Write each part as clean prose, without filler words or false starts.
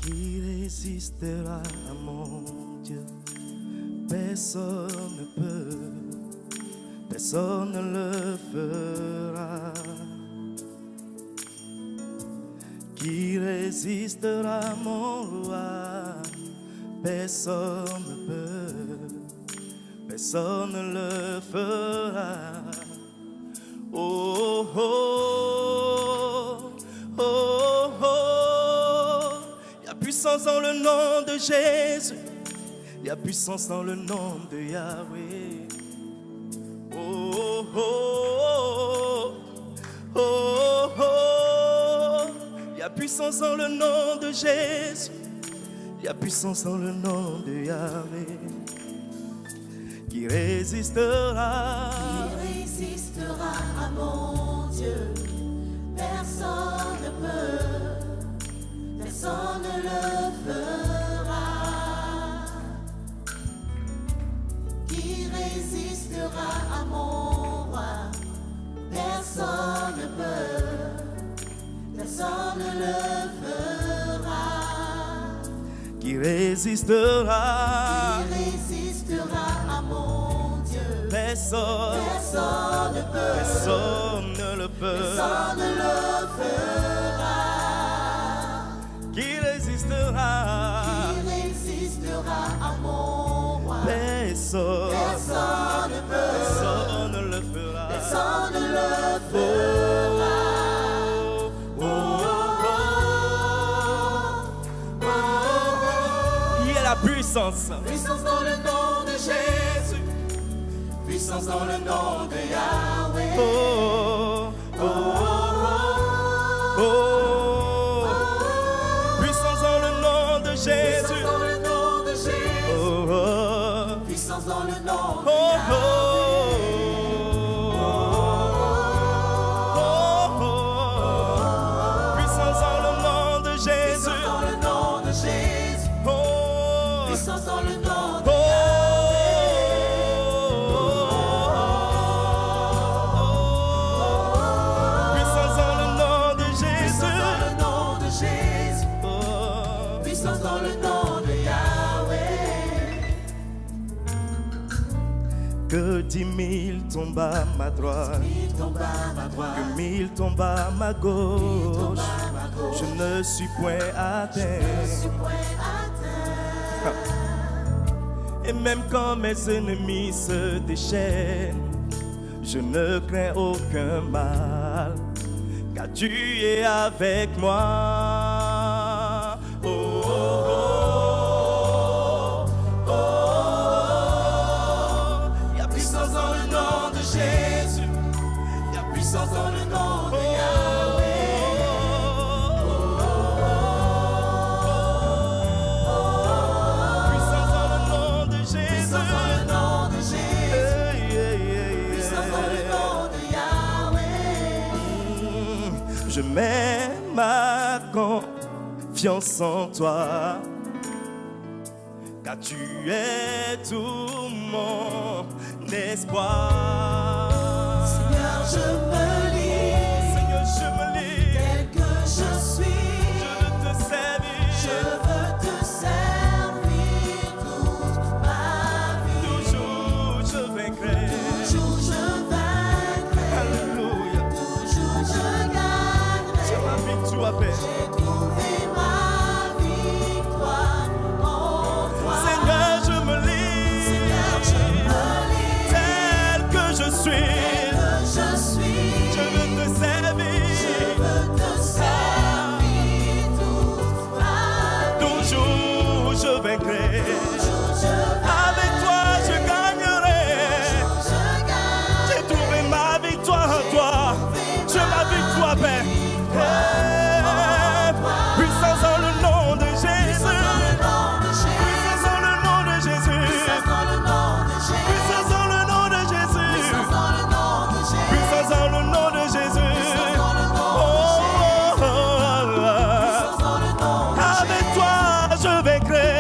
Qui résistera à mon Dieu? Personne ne peut, personne ne le fera. Qui résistera à mon roi? Personne ne peut, personne ne le fera. Oh, oh, oh, oh, oh. Il y a puissance dans le nom de Jésus. Il y a puissance dans le nom de Yahweh. Oh, oh, oh, oh, oh, oh. Il y a puissance dans le nom de Jésus. Il y a puissance dans le nom de Yahweh. Qui résistera? Qui résistera à mon Dieu? Personne ne peut, personne ne le fera. Qui résistera à mon roi? Personne ne peut, personne ne le fera. Qui résistera? Qui résistera à mon Dieu? Personne, Personne ne peut, personne ne le peut. personne ne le fera. Qui résistera? Qui résistera à mon roi? Personne, Personne ne peut, personne ne le fera. personne ne le fera. Oh, oh, oh. Il y a la puissance. Puissance dans le nom de Jésus, puissance dans le nom de Yahweh. Oh, oh, oh, oh. Puissance dans le nom de Puissance Jésus. dans le nom de Jésus, Oh, oh, puissance dans le nom de oh, Yahweh. puissance dans le nom de Jésus. Puissance dans le nom de Jésus, Oh, puissance dans le nom de puissance dans le nom de puissance Jésus. dans le nom de Jésus, Oh, puissance dans le nom de Yahweh. que 10 000 tombent à ma droite, Il tombe à ma droite, que 1000 tombent à ma tombe gauche. à ma gauche. Je ne suis point Je atteint. suis point atteint. Et même quand mes ennemis se déchaînent, je ne crains aucun mal, car tu es avec moi. Oh, oh, oh, oh, oh. Il y a puissance dans le nom de Jésus. Il y a puissance dans le nom de Yahweh. Puissance dans le nom de Jésus. Puissance dans le nom de Jésus, Hey, hey, hey, puissance dans le hey. nom de Yahweh. Je mets ma confiance en toi, car tu es tout mon espoir. Seigneur, je me lie, Seigneur, je me lis, tel que je suis. je veux te servir, Je veux te servir toute ma vie. toujours je vaincrai. Toujours je vaincrai, Alléluia, toujours je c'est gagnerai. ma victoire, Père. J'ai trouvé ma victoire en toi. Seigneur, je me lis, Seigneur, je me lie, tel que je suis, tel que je suis. je veux te servir. Je veux te servir toute ma vie. Toujours je vaincrai. Toujours je Avec toi je gagnerai. je gagne. J'ai trouvé ma victoire en toi. J'ai ma victoire, Père. Puissance dans le nom de Jésus. Puissance dans le nom de Jésus. Puissance dans le nom de Jésus. Puissance dans le nom de Jésus. Oh, oh, oh, oh. Avec toi je vaincrai.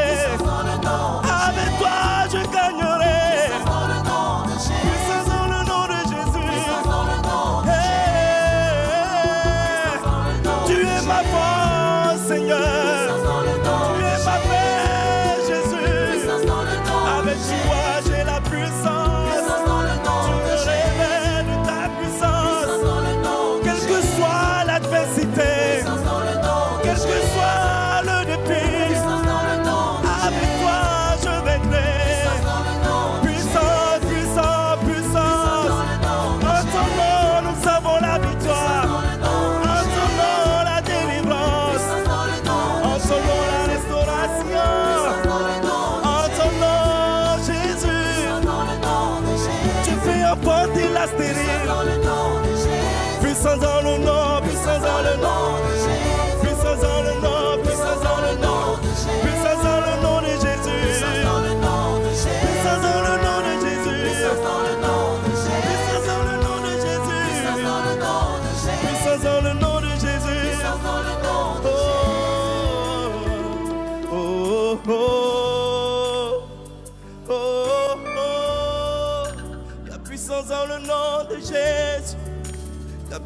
Avec toi je gagnerai. Puissance dans le nom de Jésus. Hey, tu es ma force, Seigneur.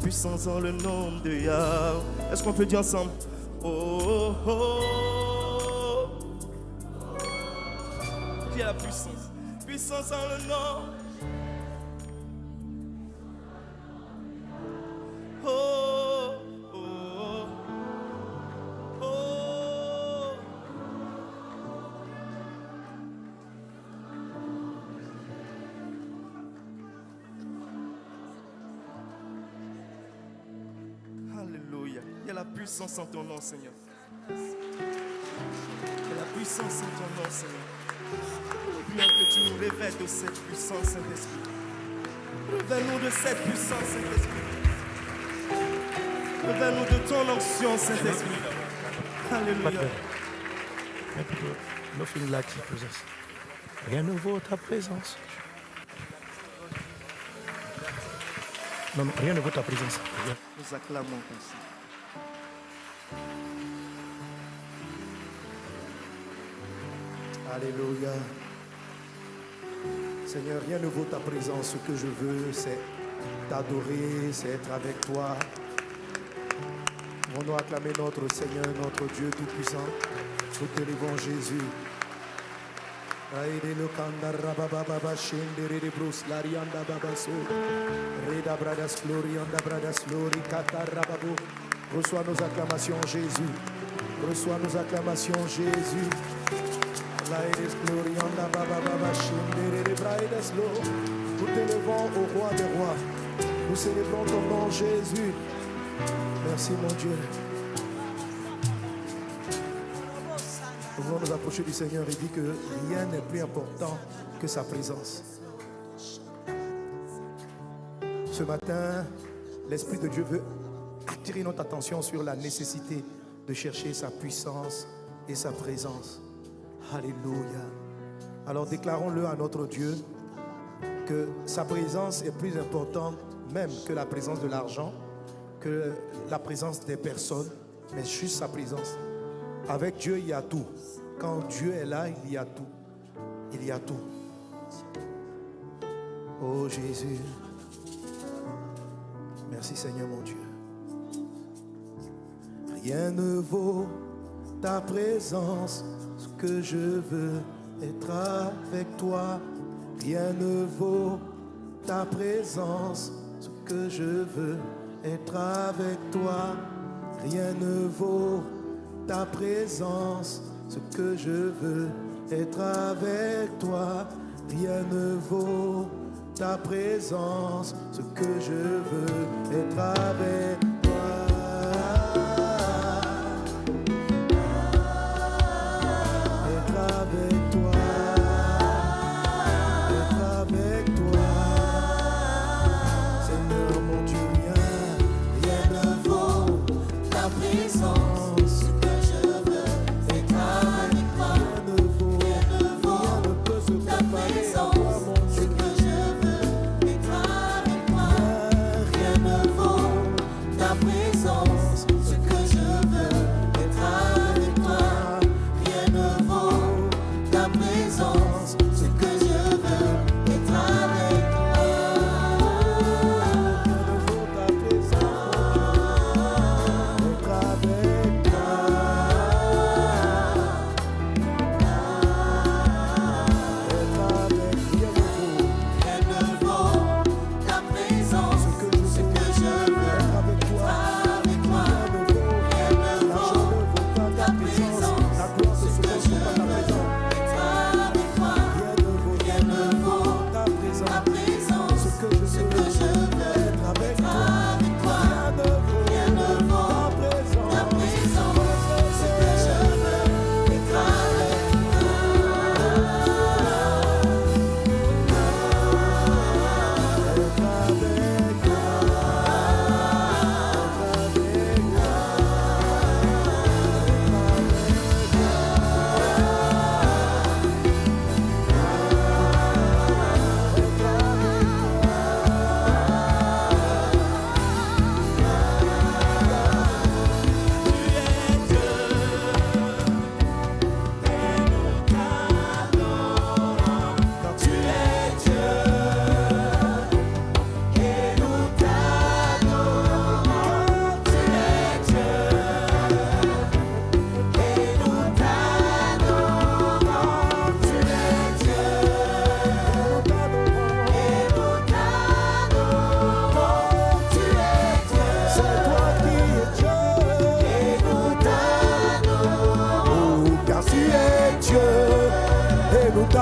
puissance dans le nom de Yahweh. Est-ce qu'on peut dire ensemble? Oh, oh, oh. Il y a la puissance. Puissance dans le nom. Oh, oh, oh. Alléluia. Il y a la puissance en ton nom, Seigneur. Il y a la puissance en ton nom, Seigneur. Nous prions que tu nous révèles de cette puissance, Saint-Esprit. Révèle-nous de cette puissance, Saint-Esprit. Révèle-nous de ton onction, Saint-Esprit. Alléluia. Nothing like your presence. Rien ne vaut ta présence. Non, non, rien ne vaut ta présence. Rien. Nous acclamons comme ça. Alléluia. Seigneur, rien ne vaut ta présence. Ce que je veux, c'est t'adorer, c'est être avec toi. Nous acclamer notre Seigneur, notre Dieu Tout-Puissant. Nous t'élevons Jésus. Reçois nos acclamations, Jésus. Reçois nos acclamations, Jésus. Nous t'élevons au roi des rois. Nous célébrons ton nom, Jésus. Merci, mon Dieu. Nous voulons nous approcher du Seigneur et dire que rien n'est plus important que sa présence. Ce matin, l'Esprit de Dieu veut attirer notre attention sur la nécessité de chercher sa puissance et sa présence. Alléluia. Alors déclarons-le à notre Dieu que sa présence est plus importante même que la présence de l'argent, que la présence des personnes, mais juste sa présence. Avec Dieu, il y a tout. Quand Dieu est là, il y a tout. Il y a tout. Oh Jésus. Merci Seigneur mon Dieu. Rien ne vaut ta présence. Ce que je veux être avec toi. Rien ne vaut ta présence. Ce que je veux être avec toi. Rien ne vaut ta présence. Ce que je veux être avec toi. Rien ne vaut ta présence. Ce que je veux être avec toi. Avec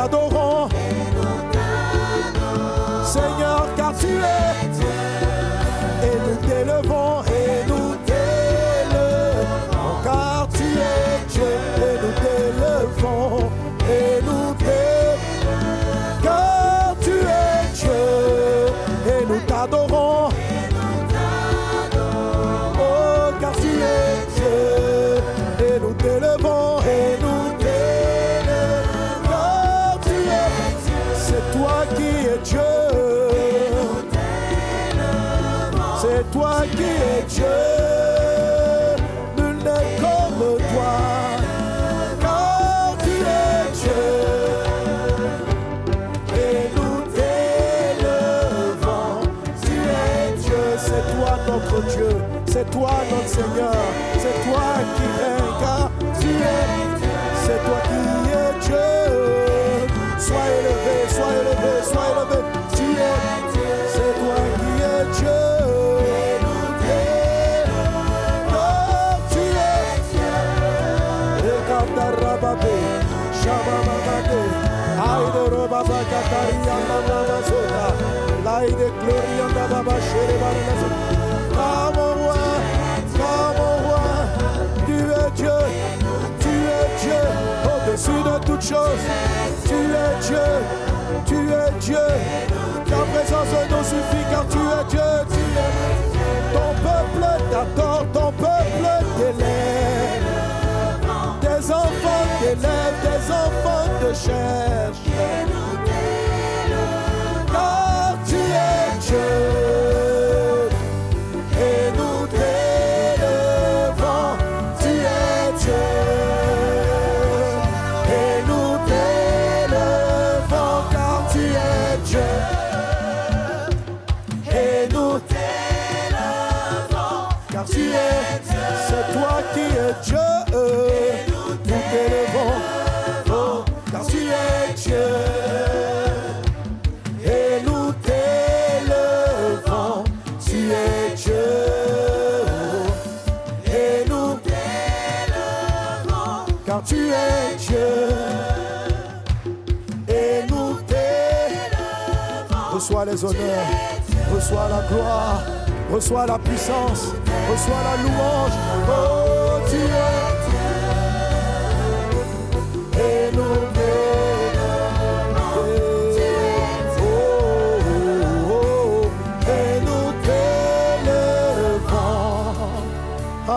t'adorons. Seigneur, car tu es Dieu. Et nous t'élevons, et nous t'élevons, car tu es Dieu. Et nous t'élevons, et nous t'élevons, car tu es Dieu. Et nous t'adorons. Oh, car tu es Dieu. Et nous t'élevons, et nous t'élevons, car tu es Dieu. C'est toi qui es Dieu. C'est toi qui es Dieu, nul n'est comme toi, car tu es Dieu. Et nous t'élevons, tu es Dieu, c'est toi notre Dieu, c'est toi notre Seigneur, c'est toi qui règnes, car tu es, c'est toi qui es Dieu. Sois élevé, sois élevé, sois élevé, tu es, c'est toi qui es Dieu. Car mon roi, tu es Dieu, au-dessus de toutes choses. Tu es Dieu, ta présence nous suffit car tu es Dieu, ton peuple t'adore, ton peuple t'élève. Des enfants t'élèvent, des enfants te cherchent. Car tu es Dieu. Et nous t'élevons, tu es Dieu. Et nous t'élevons, car tu es Dieu. Et nous t'élevons, car tu es Dieu. C'est toi qui es Dieu. Nous t'élevons, oh, car tu es Dieu. Et nous t'élevons, tu es Dieu. Et nous t'élevons, car tu es Dieu. Et nous t'élevons. Reçois les honneurs, reçois la gloire, reçois la puissance, reçois la louange. Oh, tu es. Et nous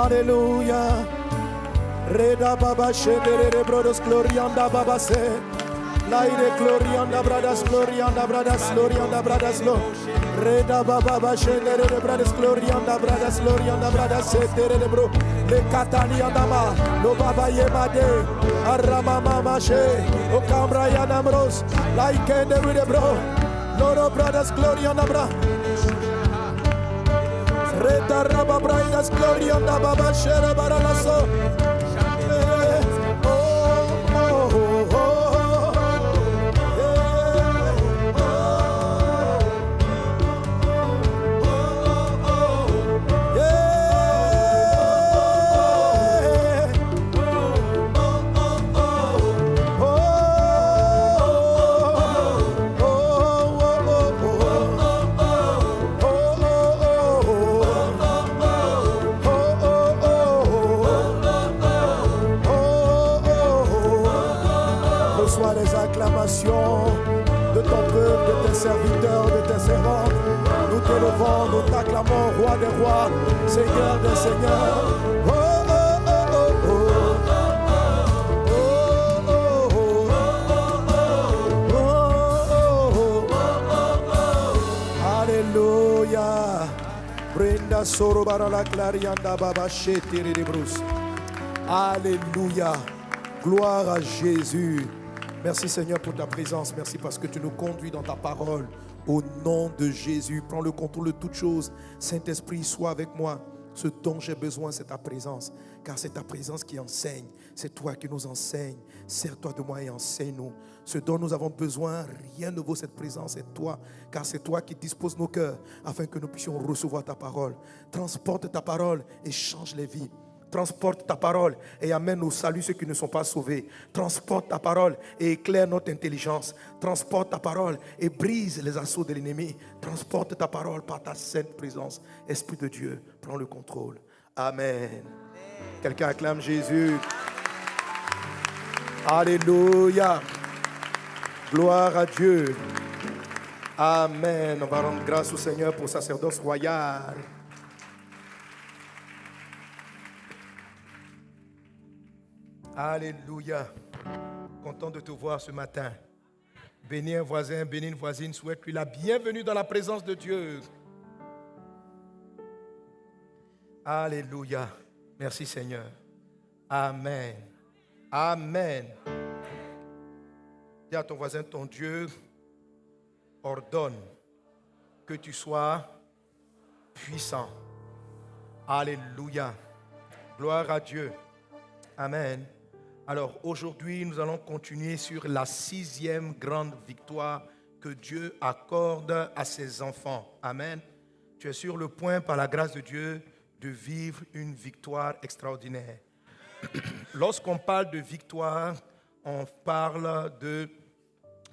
Alléluia. Reda baba shendere de brodos glorianda baba se. Laide glorianda bradas lo. Reda baba shendere de bradas glorianda bradas se tere de bro. Le katani andama lo baba yemade. Arama mama she. O cambra yanamros. Like de de bro. Loro bradas glorianda bra. Reta raba braidas gloria da baba shere baralaso. De ton peuple, de tes serviteurs, de tes servantes. Nous t'élevons, nous t'acclamons, roi des rois, seigneur des seigneurs. Oh, oh, oh, oh, oh. Alléluia. Brenda soro barala clarianda baba chetiri de Bruce. Alléluia. Gloire à Jésus. Merci Seigneur pour ta présence. Merci parce que tu nous conduis dans ta parole. Au nom de Jésus, prends le contrôle de toutes choses. Saint-Esprit, sois avec moi. Ce dont j'ai besoin, c'est ta présence. Car c'est ta présence qui enseigne. C'est toi qui nous enseigne. Sers-toi de moi et enseigne-nous. Ce dont nous avons besoin, rien ne vaut cette présence. C'est toi. Car c'est toi qui disposes nos cœurs afin que nous puissions recevoir ta parole. Transporte ta parole et change les vies. Transporte ta parole et amène au salut ceux qui ne sont pas sauvés. Transporte ta parole et éclaire notre intelligence. Transporte ta parole et brise les assauts de l'ennemi. Transporte ta parole par ta sainte présence. Esprit de Dieu, prends le contrôle. Amen. Quelqu'un acclame Jésus. Alléluia. Gloire à Dieu. Amen. On va rendre grâce au Seigneur pour sacerdoce royal. Alléluia. Content de te voir ce matin. Bénis un voisin, bénis une voisine. Souhaite-lui la bienvenue dans la présence de Dieu. Alléluia. Merci Seigneur. Amen. Amen. Dis à ton voisin, ton Dieu ordonne que tu sois puissant. Alléluia. Gloire à Dieu. Amen. Alors aujourd'hui, nous allons continuer sur la 6e grande victoire que Dieu accorde à ses enfants. Amen. Tu es sur le point, par la grâce de Dieu, de vivre une victoire extraordinaire. Lorsqu'on parle de victoire, on parle de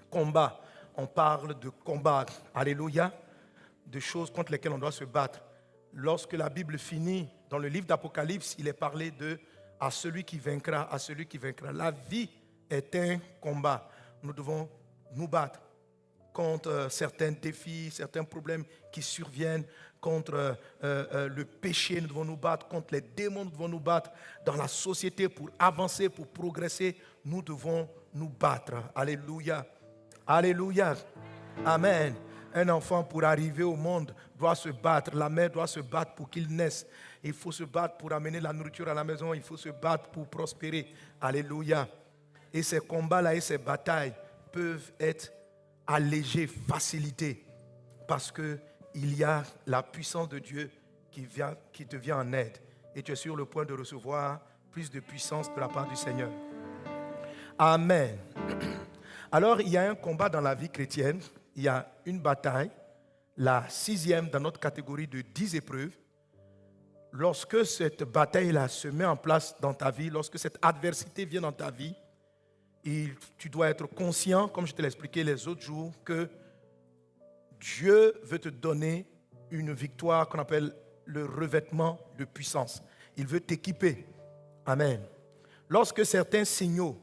combat. On parle de combat. Alléluia. De choses contre lesquelles on doit se battre. Lorsque la Bible finit, dans le livre d'Apocalypse, il est parlé de « à celui qui vaincra, à celui qui vaincra ». La vie est un combat. Nous devons nous battre contre certains défis, certains problèmes qui surviennent, contre le péché, nous devons nous battre, contre les démons, nous devons nous battre. Dans la société, pour avancer, pour progresser, nous devons nous battre. Alléluia. Alléluia. Amen. Un enfant, pour arriver au monde, doit se battre. La mère doit se battre pour qu'il naisse. Il faut se battre pour amener la nourriture à la maison. Il faut se battre pour prospérer. Alléluia. Et ces combats-là et ces batailles peuvent être allégés, facilités, parce qu'il y a la puissance de Dieu qui te vient en aide. Et tu es sur le point de recevoir plus de puissance de la part du Seigneur. Amen. Alors, il y a un combat dans la vie chrétienne. Il y a une bataille, la 6e dans notre catégorie de 10 épreuves. Lorsque cette bataille-là se met en place dans ta vie, lorsque cette adversité vient dans ta vie, tu dois être conscient, comme je te l'ai expliqué les autres jours, que Dieu veut te donner une victoire qu'on appelle le revêtement de puissance. Il veut t'équiper. Amen. Lorsque certains signaux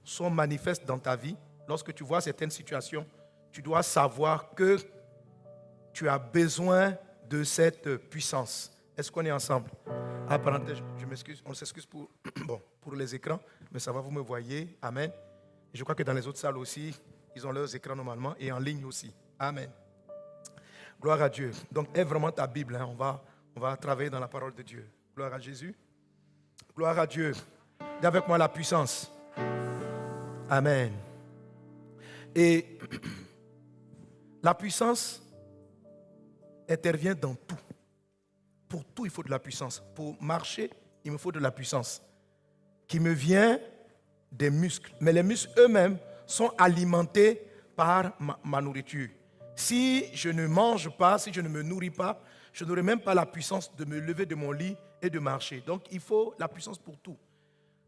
sont manifestes dans ta vie, lorsque tu vois certaines situations, tu dois savoir que tu as besoin de cette puissance. Est-ce qu'on est ensemble? Ah, parenthèse, je m'excuse, on s'excuse pour les écrans, mais ça va, vous me voyez. Amen. Et je crois que dans les autres salles aussi, ils ont leurs écrans normalement et en ligne aussi. Amen. Gloire à Dieu. Donc, aie vraiment ta Bible. Hein. On va travailler dans la parole de Dieu. Gloire à Jésus. Gloire à Dieu. Dis avec moi la puissance. Amen. Et la puissance intervient dans tout. Pour tout, il faut de la puissance. Pour marcher, il me faut de la puissance qui me vient des muscles. Mais les muscles eux-mêmes sont alimentés par ma nourriture. Si je ne mange pas, si je ne me nourris pas, je n'aurai même pas la puissance de me lever de mon lit et de marcher. Donc, il faut la puissance pour tout.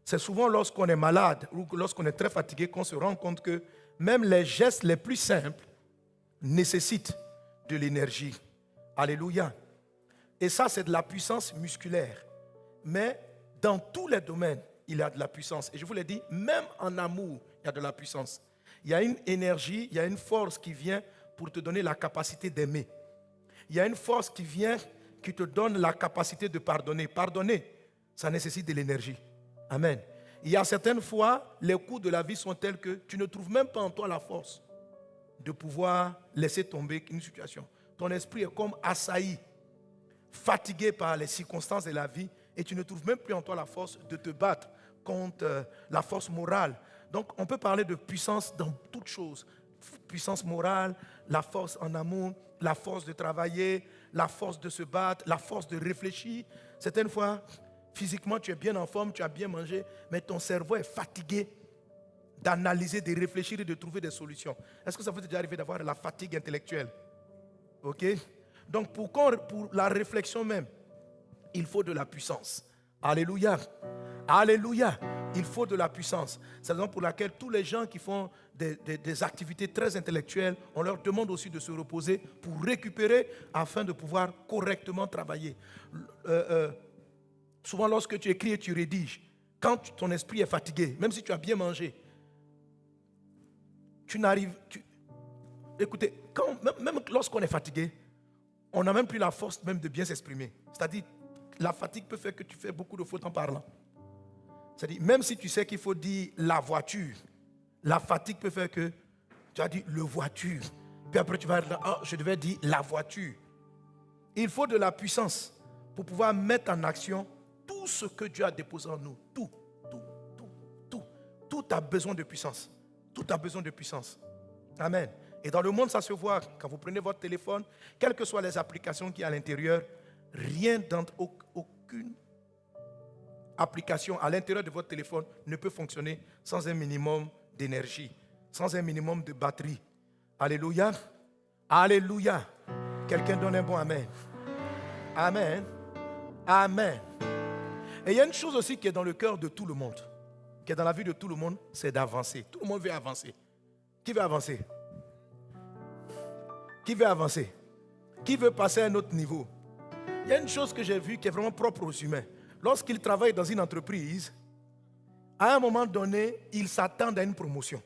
C'est souvent lorsqu'on est malade ou lorsqu'on est très fatigué qu'on se rend compte que même les gestes les plus simples nécessitent de l'énergie. Alléluia. Et ça, c'est de la puissance musculaire. Mais dans tous les domaines, il y a de la puissance. Et je vous l'ai dit, même en amour, il y a de la puissance. Il y a une énergie, il y a une force qui vient pour te donner la capacité d'aimer. Il y a une force qui vient, qui te donne la capacité de pardonner. Pardonner, ça nécessite de l'énergie. Amen. Il y a certaines fois, les coups de la vie sont tels que tu ne trouves même pas en toi la force de pouvoir laisser tomber une situation. Ton esprit est comme assailli, fatigué par les circonstances de la vie, et tu ne trouves même plus en toi la force de te battre contre la force morale. Donc, on peut parler de puissance dans toutes choses. Puissance morale, la force en amour, la force de travailler, la force de se battre, la force de réfléchir. Certaines fois, physiquement, tu es bien en forme, tu as bien mangé, mais ton cerveau est fatigué d'analyser, de réfléchir et de trouver des solutions. Est-ce que ça vous est déjà arrivé d'avoir la fatigue intellectuelle? Ok? Donc, pour la réflexion même, il faut de la puissance. Alléluia. Alléluia. Il faut de la puissance. C'est la raison pour laquelle tous les gens qui font des activités très intellectuelles, on leur demande aussi de se reposer pour récupérer afin de pouvoir correctement travailler. Souvent lorsque tu écris et tu rédiges, quand ton esprit est fatigué, même si tu as bien mangé, écoutez, même lorsqu'on est fatigué, on n'a même plus la force même de bien s'exprimer. C'est-à-dire, la fatigue peut faire que tu fais beaucoup de fautes en parlant. C'est-à-dire, même si tu sais qu'il faut dire la voiture, la fatigue peut faire que tu as dit le voiture. Puis après tu vas dire, oh, je devais dire la voiture. Il faut de la puissance pour pouvoir mettre en action tout ce que Dieu a déposé en nous. Tout a besoin de puissance. Tout a besoin de puissance. Amen. Et dans le monde, ça se voit. Quand vous prenez votre téléphone, quelles que soient les applications qu'il y a à l'intérieur, aucune application à l'intérieur de votre téléphone ne peut fonctionner sans un minimum d'énergie, sans un minimum de batterie. Alléluia. Alléluia. Quelqu'un donne un bon amen. Amen. Amen. Et il y a une chose aussi qui est dans le cœur de tout le monde, qui est dans la vie de tout le monde, c'est d'avancer. Tout le monde veut avancer. Qui veut avancer? Qui veut avancer? Qui veut passer à un autre niveau? Il y a une chose que j'ai vue qui est vraiment propre aux humains. Lorsqu'ils travaillent dans une entreprise, à un moment donné, ils s'attendent à une promotion.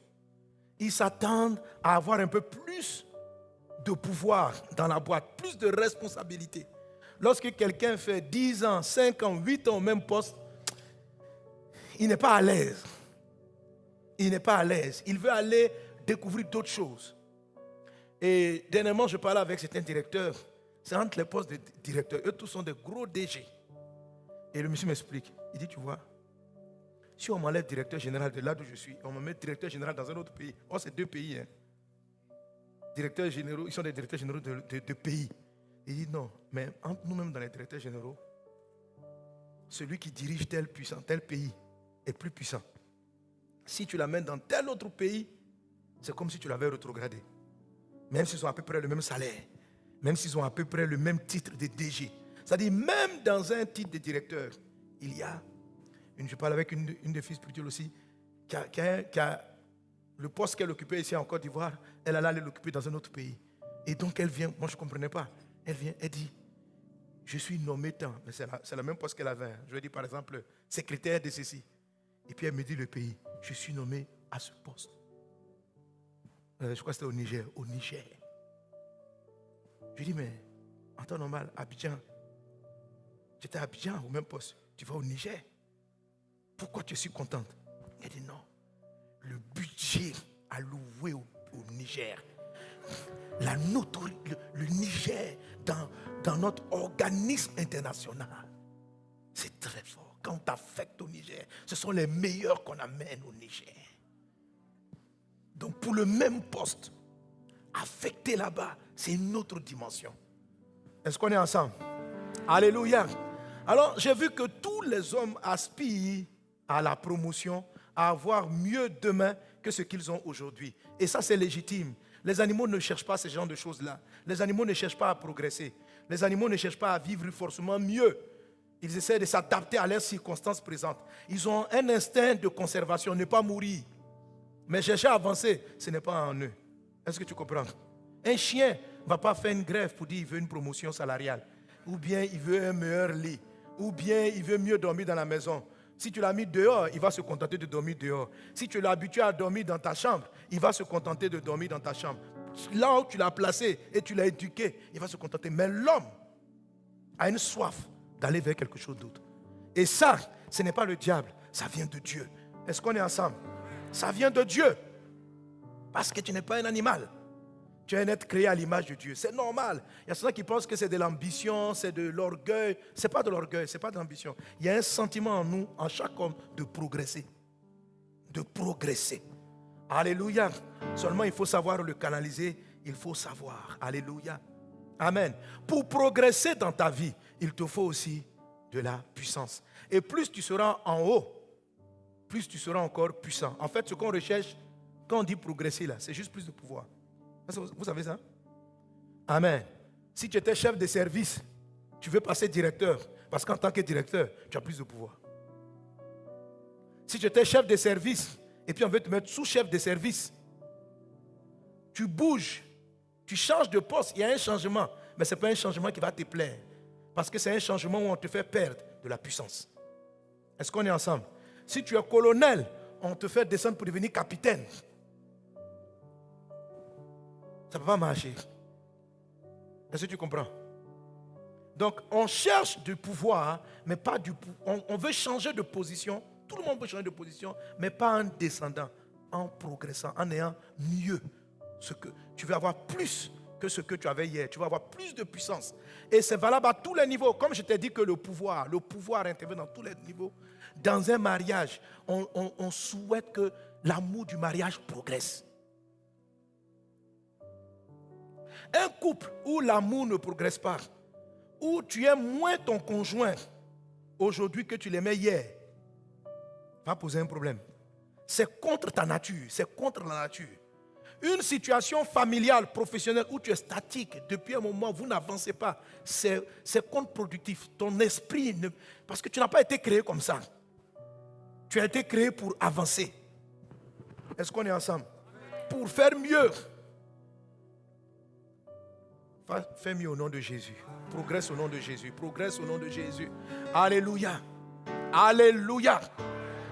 Ils s'attendent à avoir un peu plus de pouvoir dans la boîte, plus de responsabilité. Lorsque quelqu'un fait 10 ans, 5 ans, 8 ans au même poste, il n'est pas à l'aise. Il n'est pas à l'aise. Il veut aller découvrir d'autres choses. Et dernièrement, je parlais avec certains directeurs. C'est entre les postes de directeurs. Eux tous sont des gros DG. Et le monsieur m'explique. Il dit, tu vois, si on m'enlève directeur général de là où je suis, on me met directeur général dans un autre pays. Oh, c'est 2 pays. Hein. Directeurs généraux, ils sont des directeurs généraux de pays. Il dit, non, mais entre nous-mêmes dans les directeurs généraux, celui qui dirige tel pays est plus puissant. Si tu l'amènes dans tel autre pays, c'est comme si tu l'avais rétrogradé. Même s'ils ont à peu près le même salaire, même s'ils ont à peu près le même titre de DG. C'est-à-dire, même dans un titre de directeur, il y a, je parle avec une des filles spirituelles aussi, qui a le poste qu'elle occupait ici en Côte d'Ivoire, elle allait l'occuper dans un autre pays. Et donc elle vient, moi je ne comprenais pas, elle vient, elle dit, je suis nommé tant, mais c'est le même poste qu'elle avait. Je lui ai dit par exemple, secrétaire de ceci. Et puis elle me dit le pays, je suis nommé à ce poste. Je crois que c'était au Niger. Au Niger. Je lui dis, mais en temps normal, Abidjan, tu étais à Abidjan au même poste, tu vas au Niger. Pourquoi tu es si contente? Elle dit non. Le budget alloué au Niger, le Niger dans notre organisme international, c'est très fort. Quand on t'affecte au Niger, ce sont les meilleurs qu'on amène au Niger. Donc pour le même poste, affecté là-bas, c'est une autre dimension. Est-ce qu'on est ensemble? Alléluia. Alors j'ai vu que tous les hommes aspirent à la promotion, à avoir mieux demain que ce qu'ils ont aujourd'hui. Et ça c'est légitime. Les animaux ne cherchent pas ce genre de choses-là. Les animaux ne cherchent pas à progresser. Les animaux ne cherchent pas à vivre forcément mieux. Ils essaient de s'adapter à leurs circonstances présentes. Ils ont un instinct de conservation, ne pas mourir. Mais chercher à avancer, ce n'est pas en eux. Est-ce que tu comprends? Un chien ne va pas faire une grève pour dire qu'il veut une promotion salariale. Ou bien il veut un meilleur lit. Ou bien il veut mieux dormir dans la maison. Si tu l'as mis dehors, il va se contenter de dormir dehors. Si tu l'as habitué à dormir dans ta chambre, il va se contenter de dormir dans ta chambre. Là où tu l'as placé et tu l'as éduqué, il va se contenter. Mais l'homme a une soif d'aller vers quelque chose d'autre. Et ça, ce n'est pas le diable, ça vient de Dieu. Est-ce qu'on est ensemble? Ça vient de Dieu. Parce que tu n'es pas un animal. Tu es un être créé à l'image de Dieu. C'est normal. Il y a ceux qui pensent que c'est de l'ambition, c'est de l'orgueil. Ce n'est pas de l'orgueil, ce n'est pas de l'ambition. Il y a un sentiment en nous, en chaque homme, de progresser. De progresser. Alléluia. Seulement, il faut savoir le canaliser. Il faut savoir. Alléluia. Amen. Pour progresser dans ta vie, il te faut aussi de la puissance. Et plus tu seras en haut, plus tu seras encore puissant. En fait, ce qu'on recherche, quand on dit progresser là, c'est juste plus de pouvoir. Vous savez ça? Amen. Si tu étais chef de service, tu veux passer directeur. Parce qu'en tant que directeur, tu as plus de pouvoir. Si tu étais chef de service, et puis on veut te mettre sous-chef de service, tu bouges, tu changes de poste, il y a un changement. Mais ce n'est pas un changement qui va te plaire. Parce que c'est un changement où on te fait perdre de la puissance. Est-ce qu'on est ensemble? Si tu es colonel, on te fait descendre pour devenir capitaine. Ça ne peut pas marcher. Est-ce que tu comprends? Donc, on cherche du pouvoir, mais pas du pouvoir. On veut changer de position. Tout le monde peut changer de position, mais pas en descendant, en progressant, en ayant mieux. Tu veux avoir plus que ce que tu avais hier. Tu vas avoir plus de puissance. Et c'est valable à tous les niveaux. Comme je t'ai dit que le pouvoir intervient dans tous les niveaux. Dans un mariage, on souhaite que l'amour du mariage progresse. Un couple où l'amour ne progresse pas, où tu aimes moins ton conjoint aujourd'hui que tu l'aimais hier, va poser un problème. C'est contre ta nature, c'est contre la nature. Une situation familiale, professionnelle où tu es statique, depuis un moment, vous n'avancez pas, c'est contre-productif. Ton esprit, parce que tu n'as pas été créé comme ça. Tu as été créé pour avancer. Est-ce qu'on est ensemble? Pour faire mieux. Fais mieux au nom de Jésus. Progresse au nom de Jésus. Progresse au nom de Jésus. Alléluia. Alléluia.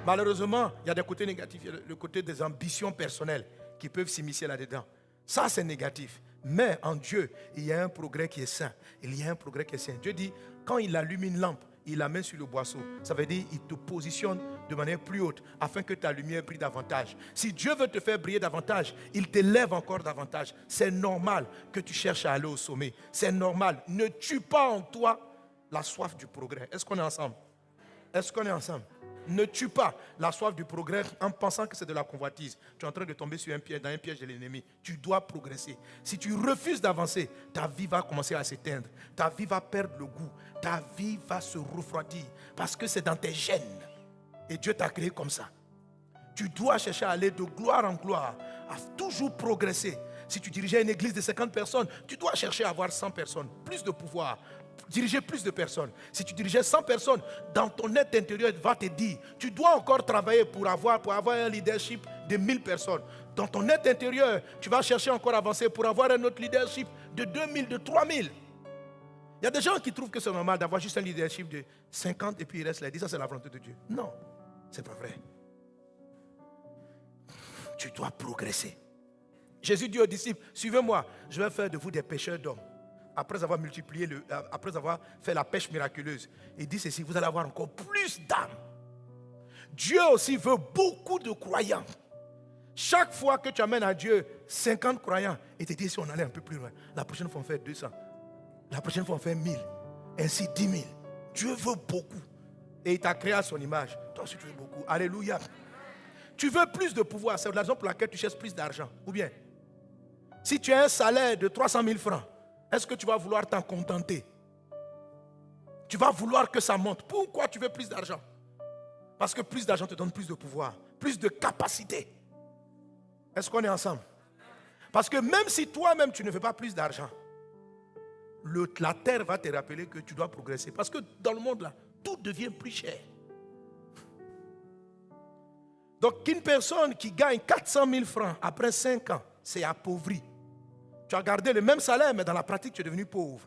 Malheureusement, il y a des côtés négatifs. Il y a le côté des ambitions personnelles qui peuvent s'immiscer là-dedans. Ça, c'est négatif. Mais en Dieu, il y a un progrès qui est sain. Il y a un progrès qui est sain. Dieu dit, quand il allume une lampe, il la met sur le boisseau. Ça veut dire qu'il te positionne de manière plus haute afin que ta lumière brille davantage. Si Dieu veut te faire briller davantage, il t'élève encore davantage. C'est normal que tu cherches à aller au sommet. C'est normal. Ne tue pas en toi la soif du progrès. Est-ce qu'on est ensemble? Est-ce qu'on est ensemble? Ne tue pas la soif du progrès en pensant que c'est de la convoitise. Tu es en train de tomber sur dans un piège de l'ennemi. Tu dois progresser. Si tu refuses d'avancer, ta vie va commencer à s'éteindre. Ta vie va perdre le goût. Ta vie va se refroidir. Parce que c'est dans tes gènes. Et Dieu t'a créé comme ça. Tu dois chercher à aller de gloire en gloire, à toujours progresser. Si tu dirigeais une église de 50 personnes, tu dois chercher à avoir 100 personnes. Plus de pouvoir. Diriger plus de personnes. Si tu dirigeais 100 personnes, dans ton être intérieur va te dire, tu dois encore travailler pour avoir un leadership de 1000 personnes. Dans ton être intérieur, tu vas chercher encore à avancer pour avoir un autre leadership de 2000, de 3000. Il y a des gens qui trouvent que c'est normal d'avoir juste un leadership de 50 et puis il reste là. Ils disent ça c'est la volonté de Dieu. Non, c'est pas vrai. Tu dois progresser. Jésus dit aux disciples, suivez-moi, je vais faire de vous des pêcheurs d'hommes. Après avoir multiplié, après avoir fait la pêche miraculeuse, il dit ceci, vous allez avoir encore plus d'âmes. Dieu aussi veut beaucoup de croyants. Chaque fois que tu amènes à Dieu 50 croyants, il te dit si on allait un peu plus loin, la prochaine fois on fait 200, la prochaine fois on fait 1000, ainsi 10 000. Dieu veut beaucoup. Et il t'a créé à son image. Toi aussi tu veux beaucoup. Alléluia. Tu veux plus de pouvoir, c'est la raison pour laquelle tu cherches plus d'argent. Ou bien, si tu as un salaire de 300 000 francs, est-ce que tu vas vouloir t'en contenter? Tu vas vouloir que ça monte. Pourquoi tu veux plus d'argent? Parce que plus d'argent te donne plus de pouvoir, plus de capacité. Est-ce qu'on est ensemble? Parce que même si toi-même tu ne veux pas plus d'argent, la terre va te rappeler que tu dois progresser. Parce que dans le monde là, tout devient plus cher. Donc qu'une personne qui gagne 400 000 francs après 5 ans, c'est appauvri. Tu as gardé le même salaire, mais dans la pratique, tu es devenu pauvre.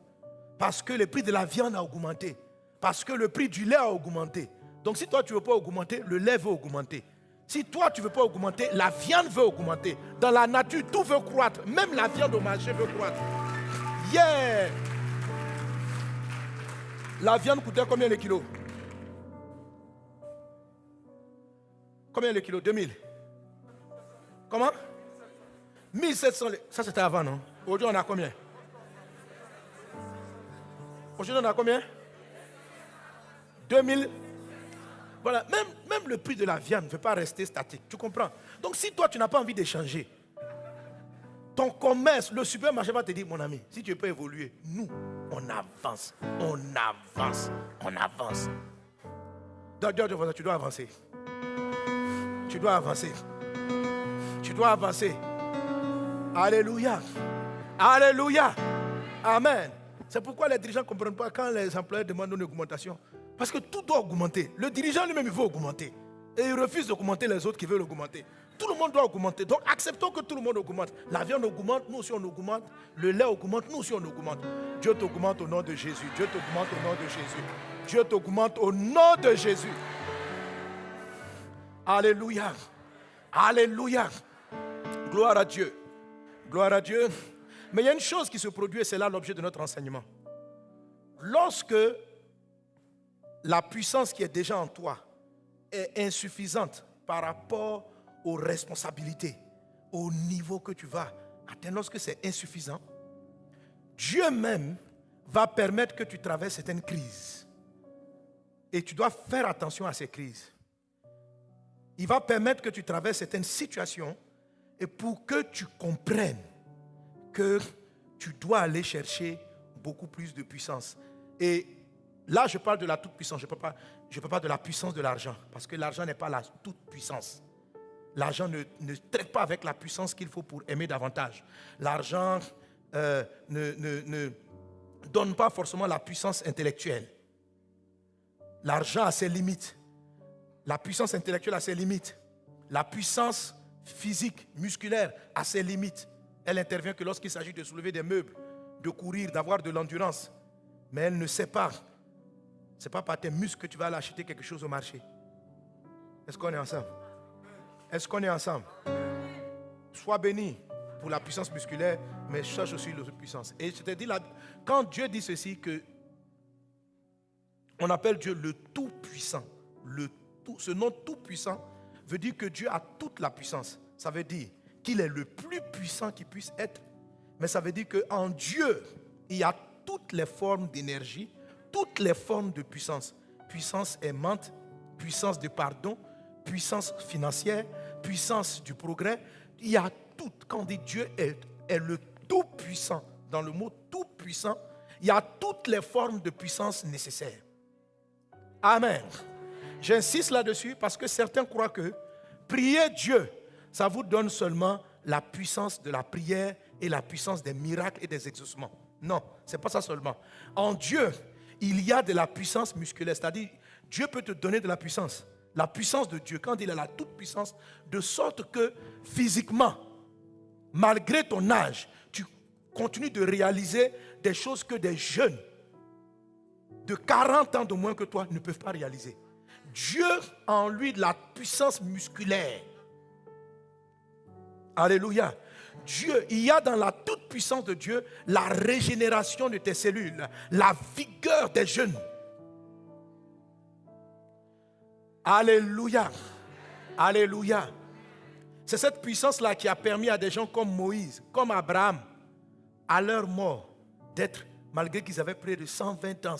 Parce que le prix de la viande a augmenté. Parce que le prix du lait a augmenté. Donc si toi, tu ne veux pas augmenter, le lait veut augmenter. Si toi, tu ne veux pas augmenter, la viande veut augmenter. Dans la nature, tout veut croître. Même la viande au marché veut croître. Yeah! La viande coûtait combien le kilo? Combien le kilo? 2000. Comment? 1700. Ça, c'était avant, non? Aujourd'hui, on a combien? Aujourd'hui, on a combien? 2000. Voilà, même le prix de la viande ne veut pas rester statique. Tu comprends? Donc, si toi, tu n'as pas envie d'échanger, ton commerce, le supermarché va te dire, mon ami, si tu peux évoluer, nous, on avance. On avance. On avance. Tu dois avancer. Tu dois avancer. Tu dois avancer. Alléluia. Alléluia. Amen. C'est pourquoi les dirigeants ne comprennent pas quand les employés demandent une augmentation. Parce que tout doit augmenter. Le dirigeant lui-même, il veut augmenter. Et il refuse d'augmenter les autres qui veulent augmenter. Tout le monde doit augmenter. Donc acceptons que tout le monde augmente. La viande augmente, nous aussi on augmente. Le lait augmente, nous aussi on augmente. Dieu t'augmente au nom de Jésus. Dieu t'augmente au nom de Jésus. Dieu t'augmente au nom de Jésus. Alléluia. Alléluia. Gloire à Dieu. Gloire à Dieu. Mais il y a une chose qui se produit et c'est là l'objet de notre enseignement. Lorsque la puissance qui est déjà en toi est insuffisante par rapport aux responsabilités, au niveau que tu vas atteindre, lorsque c'est insuffisant, Dieu même va permettre que tu traverses certaines crises. Et tu dois faire attention à ces crises. Il va permettre que tu traverses certaines situations et pour que tu comprennes que tu dois aller chercher beaucoup plus de puissance. Et là, je parle de la toute-puissance. Je ne parle pas de la puissance de l'argent, parce que l'argent n'est pas la toute-puissance. L'argent ne traite pas avec la puissance qu'il faut pour aimer davantage. L'argent ne donne pas forcément la puissance intellectuelle. L'argent a ses limites. La puissance intellectuelle a ses limites. La puissance physique, musculaire a ses limites. Elle intervient que lorsqu'il s'agit de soulever des meubles, de courir, d'avoir de l'endurance. Mais elle ne sait pas. Ce n'est pas par tes muscles que tu vas aller acheter quelque chose au marché. Est-ce qu'on est ensemble? Est-ce qu'on est ensemble? Sois béni pour la puissance musculaire, mais cherche aussi l'autre puissance. Et je te dis là, quand Dieu dit ceci, que on appelle Dieu le Tout-Puissant. Ce nom Tout-Puissant veut dire que Dieu a toute la puissance. Ça veut dire qu'il est le plus puissant qui puisse être. Mais ça veut dire qu'en Dieu, il y a toutes les formes d'énergie, toutes les formes de puissance. Puissance aimante, puissance de pardon, puissance financière, puissance du progrès. Il y a tout. Quand on dit Dieu est le Tout-Puissant, dans le mot Tout-Puissant, il y a toutes les formes de puissance nécessaires. Amen. J'insiste là-dessus parce que certains croient que prier Dieu, ça vous donne seulement la puissance de la prière et la puissance des miracles et des exaucements. Non, ce n'est pas ça seulement. En Dieu, il y a de la puissance musculaire, c'est-à-dire Dieu peut te donner de la puissance. La puissance de Dieu, quand il a la toute-puissance, de sorte que physiquement, malgré ton âge, tu continues de réaliser des choses que des jeunes de 40 ans de moins que toi ne peuvent pas réaliser. Dieu a en lui de la puissance musculaire. Alléluia. Dieu, il y a dans la toute-puissance de Dieu la régénération de tes cellules, la vigueur des jeunes. Alléluia. Alléluia. C'est cette puissance-là qui a permis à des gens comme Moïse, comme Abraham, à leur mort, d'être, malgré qu'ils avaient près de 120 ans,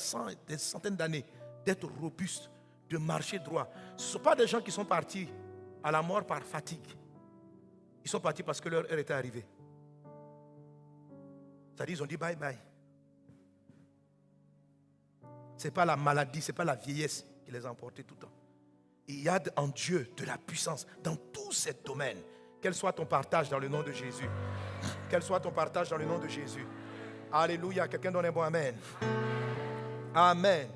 des centaines d'années, d'être robustes, de marcher droit. Ce ne sont pas des gens qui sont partis à la mort par fatigue. Ils sont partis parce que leur heure était arrivée. C'est-à-dire, ils ont dit bye bye. Ce n'est pas la maladie, ce n'est pas la vieillesse qui les a emportés tout le temps. Il y a en Dieu de la puissance dans tous ces domaines. Quel soit ton partage dans le nom de Jésus. Quel soit ton partage dans le nom de Jésus. Alléluia. Quelqu'un donne un bon amen. Amen.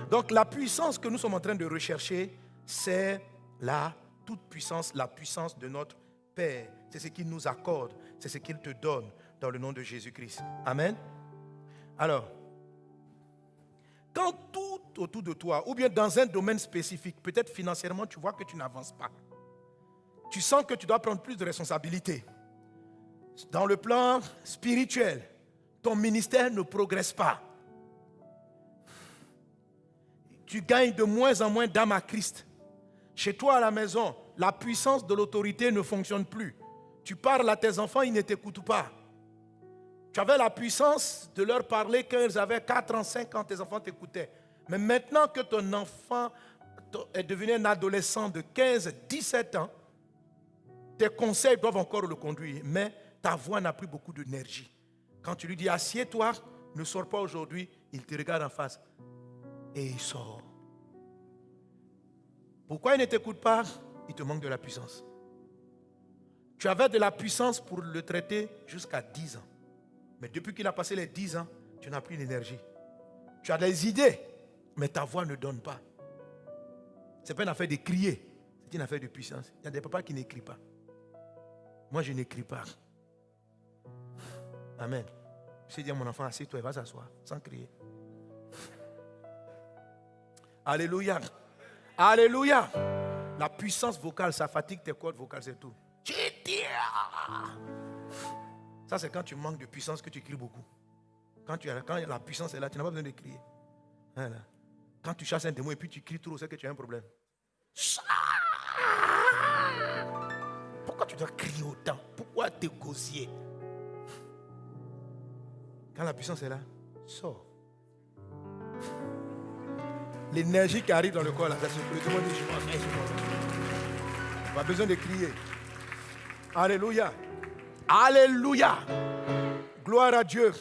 Donc la puissance que nous sommes en train de rechercher, c'est la toute puissance, la puissance de notre Père. C'est ce qu'il nous accorde, c'est ce qu'il te donne dans le nom de Jésus-Christ. Amen. Alors, quand tout autour de toi, ou bien dans un domaine spécifique, peut-être financièrement, tu vois que tu n'avances pas. Tu sens que tu dois prendre plus de responsabilités. Dans le plan spirituel, ton ministère ne progresse pas. Tu gagnes de moins en moins d'âmes à Christ. Chez toi à la maison, la puissance de l'autorité ne fonctionne plus. Tu parles à tes enfants, ils ne t'écoutent pas. Tu avais la puissance de leur parler quand ils avaient 4 ans, 5 ans, tes enfants t'écoutaient. Mais maintenant que ton enfant est devenu un adolescent de 15, 17 ans, tes conseils doivent encore le conduire, mais ta voix n'a plus beaucoup d'énergie. Quand tu lui dis assieds-toi, ne sors pas aujourd'hui, il te regarde en face et il sort. Pourquoi il ne t'écoute pas? Il te manque de la puissance. Tu avais de la puissance pour le traiter jusqu'à 10 ans. Mais depuis qu'il a passé les 10 ans, Tu n'as plus d'énergie. Tu as des idées, mais ta voix ne donne pas. Ce n'est pas une affaire de crier, c'est une affaire de puissance. Il y a des papas qui n'écrivent pas. Moi, je n'écris pas. Amen. Je sais dire à mon enfant, assieds-toi, il va s'asseoir, sans crier. Alléluia. Alléluia. La puissance vocale, ça fatigue tes cordes vocales, c'est tout. Ça, c'est quand tu manques de puissance que tu cries beaucoup. Quand la puissance est là, tu n'as pas besoin de crier. Voilà. Quand tu chasses un démon et puis tu cries trop, c'est que tu as un problème. Pourquoi tu dois crier autant? Pourquoi te gosier? Quand la puissance est là, sors. L'énergie qui arrive dans le corps, là, ça se peut. Tout le monde dit, je m'en fais, je m'en fais. Pas besoin de crier. Alléluia. Alléluia. Gloire à Dieu.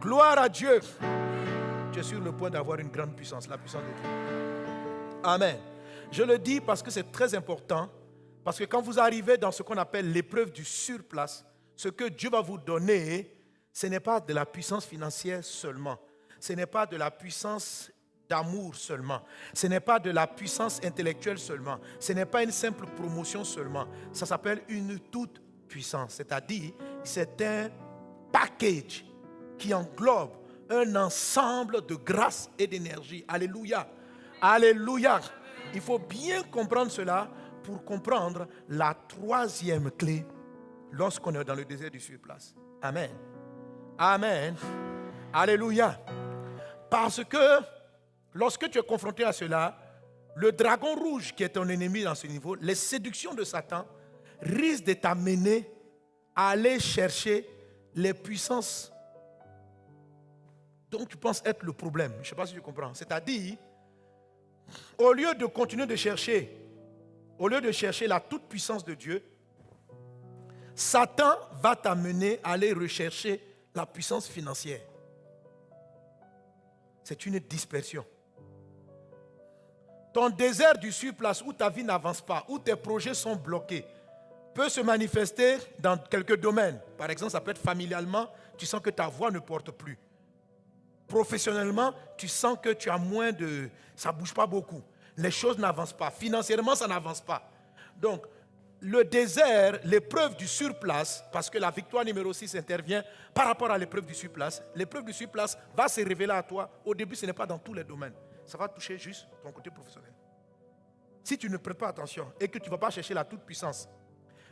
Gloire à Dieu. Tu es sur le point d'avoir une grande puissance, la puissance de Dieu. Amen. Je le dis parce que c'est très important. Parce que quand vous arrivez dans ce qu'on appelle l'épreuve du surplace, ce que Dieu va vous donner, ce n'est pas de la puissance financière seulement. Ce n'est pas de la puissance d'amour seulement. Ce n'est pas de la puissance intellectuelle seulement. Ce n'est pas une simple promotion seulement. Ça s'appelle une toute puissance. C'est-à-dire, c'est un package qui englobe un ensemble de grâce et d'énergie. Alléluia. Alléluia. Il faut bien comprendre cela pour comprendre la troisième clé lorsqu'on est dans le désert du surplace. Amen. Amen. Alléluia. Parce que lorsque tu es confronté à cela, le dragon rouge qui est ton ennemi dans ce niveau, les séductions de Satan risquent de t'amener à aller chercher les puissances dont tu penses être le problème. Je ne sais pas si tu comprends. C'est-à-dire, au lieu de continuer de chercher, au lieu de chercher la toute-puissance de Dieu, Satan va t'amener à aller rechercher la puissance financière. C'est une dispersion. Ton désert du surplace où ta vie n'avance pas, où tes projets sont bloqués, peut se manifester dans quelques domaines. Par exemple, ça peut être familialement, tu sens que ta voix ne porte plus. Professionnellement, tu sens que tu as moins de... Ça ne bouge pas beaucoup. Les choses n'avancent pas. Financièrement, ça n'avance pas. Donc, le désert, l'épreuve du surplace, parce que la victoire numéro 6 intervient par rapport à l'épreuve du surplace. L'épreuve du surplace va se révéler à toi. Au début, ce n'est pas dans tous les domaines. Ça va toucher juste ton côté professionnel. Si tu ne prêtes pas attention et que tu ne vas pas chercher la toute-puissance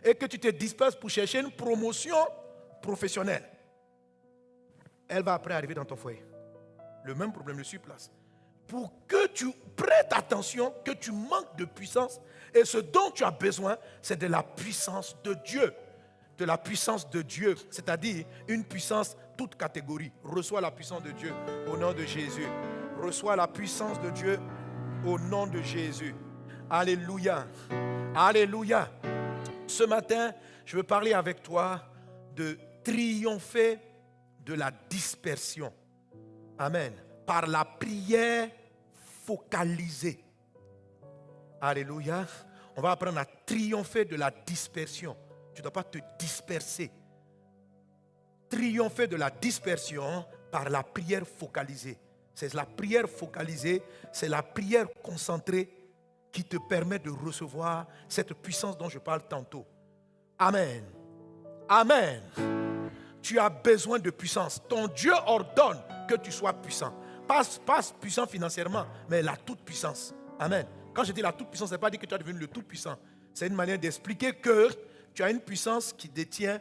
et que tu te disperses pour chercher une promotion professionnelle, elle va après arriver dans ton foyer. Le même problème de surplace. Pour que tu prêtes attention, que tu manques de puissance, et ce dont tu as besoin, c'est de la puissance de Dieu. De la puissance de Dieu, c'est-à-dire une puissance toute catégorie. Reçois la puissance de Dieu au nom de Jésus. Reçois la puissance de Dieu au nom de Jésus. Alléluia. Alléluia. Ce matin, je veux parler avec toi de triompher de la dispersion. Amen. Par la prière focalisée. Alléluia. On va apprendre à triompher de la dispersion. Tu ne dois pas te disperser. Triompher de la dispersion par la prière focalisée. C'est la prière focalisée, c'est la prière concentrée qui te permet de recevoir cette puissance dont je parle tantôt. Amen. Amen. Tu as besoin de puissance. Ton Dieu ordonne que tu sois puissant. Pas puissant financièrement, mais la toute-puissance. Amen. Quand je dis la toute-puissance, ce n'est pas dire que tu es devenu le tout-puissant. C'est une manière d'expliquer que tu as une puissance qui détient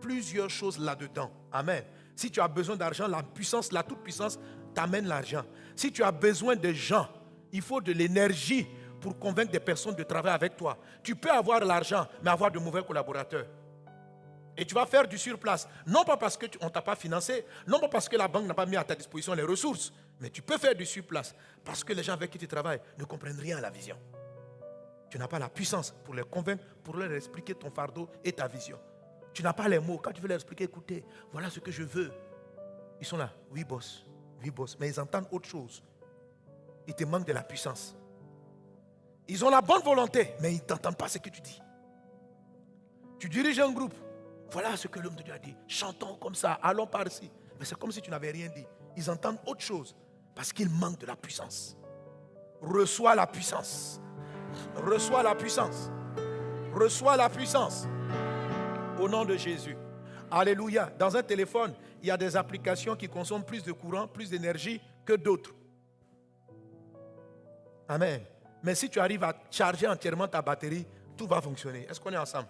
plusieurs choses là-dedans. Amen. Si tu as besoin d'argent, la puissance, la toute-puissance t'amène l'argent. Si tu as besoin de gens, il faut de l'énergie pour convaincre des personnes de travailler avec toi. Tu peux avoir l'argent, mais avoir de mauvais collaborateurs. Et tu vas faire du surplace. Non pas parce qu'on ne t'a pas financé, non pas parce que la banque n'a pas mis à ta disposition les ressources, mais tu peux faire du surplace parce que les gens avec qui tu travailles ne comprennent rien à la vision. Tu n'as pas la puissance pour les convaincre, pour leur expliquer ton fardeau et ta vision. Tu n'as pas les mots. Quand tu veux leur expliquer, écoutez, voilà ce que je veux. Ils sont là, oui boss, mais ils entendent autre chose. Ils te manquent de la puissance. Ils ont la bonne volonté, mais ils ne t'entendent pas ce que tu dis. Tu diriges un groupe. Voilà ce que l'homme de Dieu a dit. Chantons comme ça, allons par ici. mais c'est comme si tu n'avais rien dit. Ils entendent autre chose parce qu'ils manquent de la puissance. Reçois la puissance. Reçois la puissance. Reçois la puissance. Au nom de Jésus. Alléluia. Dans un téléphone, il y a des applications qui consomment plus de courant, plus d'énergie que d'autres. Amen. Mais si tu arrives à charger entièrement ta batterie, tout va fonctionner. Est-ce qu'on est ensemble?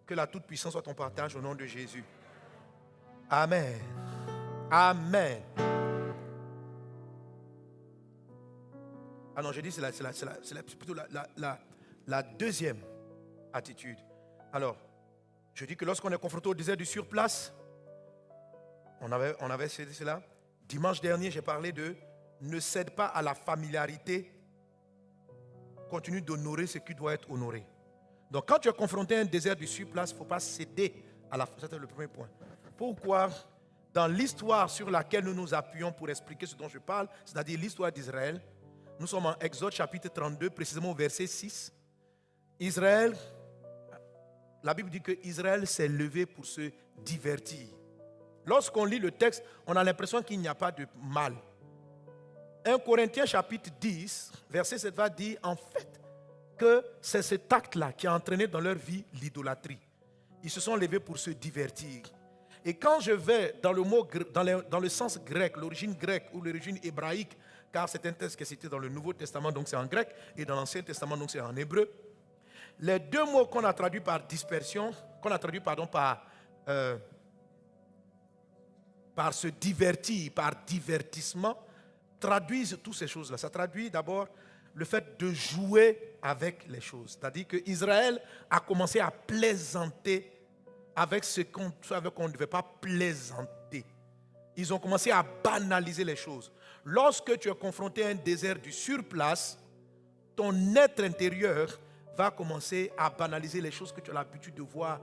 Que la toute-puissance soit ton partage au nom de Jésus. Amen. Amen. Ah non, je dis c'est plutôt la deuxième attitude. Alors, je dis que lorsqu'on est confronté au désert du surplace, on avait cédé cela. Dimanche dernier, j'ai parlé de ne cède pas à la familiarité. Continue d'honorer ce qui doit être honoré. Donc, quand tu es confronté à un désert du surplace, il ne faut pas céder à la. C'était le premier point. Pourquoi? Dans l'histoire sur laquelle nous nous appuyons pour expliquer ce dont je parle, c'est-à-dire l'histoire d'Israël, nous sommes en Exode chapitre 32, précisément au verset 6. Israël, la Bible dit que Israël s'est levé pour se divertir. Lorsqu'on lit le texte, on a l'impression qu'il n'y a pas de mal. 1 Corinthiens chapitre 10, verset 7 va dire en fait que c'est cet acte-là qui a entraîné dans leur vie l'idolâtrie. Ils se sont levés pour se divertir. Et quand je vais dans le mot, dans le sens grec, l'origine grecque ou l'origine hébraïque, car c'est un texte qui est cité dans le Nouveau Testament, donc c'est en grec, et dans l'Ancien Testament, donc c'est en hébreu. Les deux mots qu'on a traduits par dispersion, qu'on a traduits par se divertir, par divertissement, traduisent toutes ces choses-là. Ça traduit d'abord le fait de jouer avec les choses. C'est-à-dire qu'Israël a commencé à plaisanter avec ce qu'on ne devait pas plaisanter. Ils ont commencé à banaliser les choses. Lorsque tu es confronté à un désert du surplace, ton être intérieur va commencer à banaliser les choses que tu as l'habitude de voir.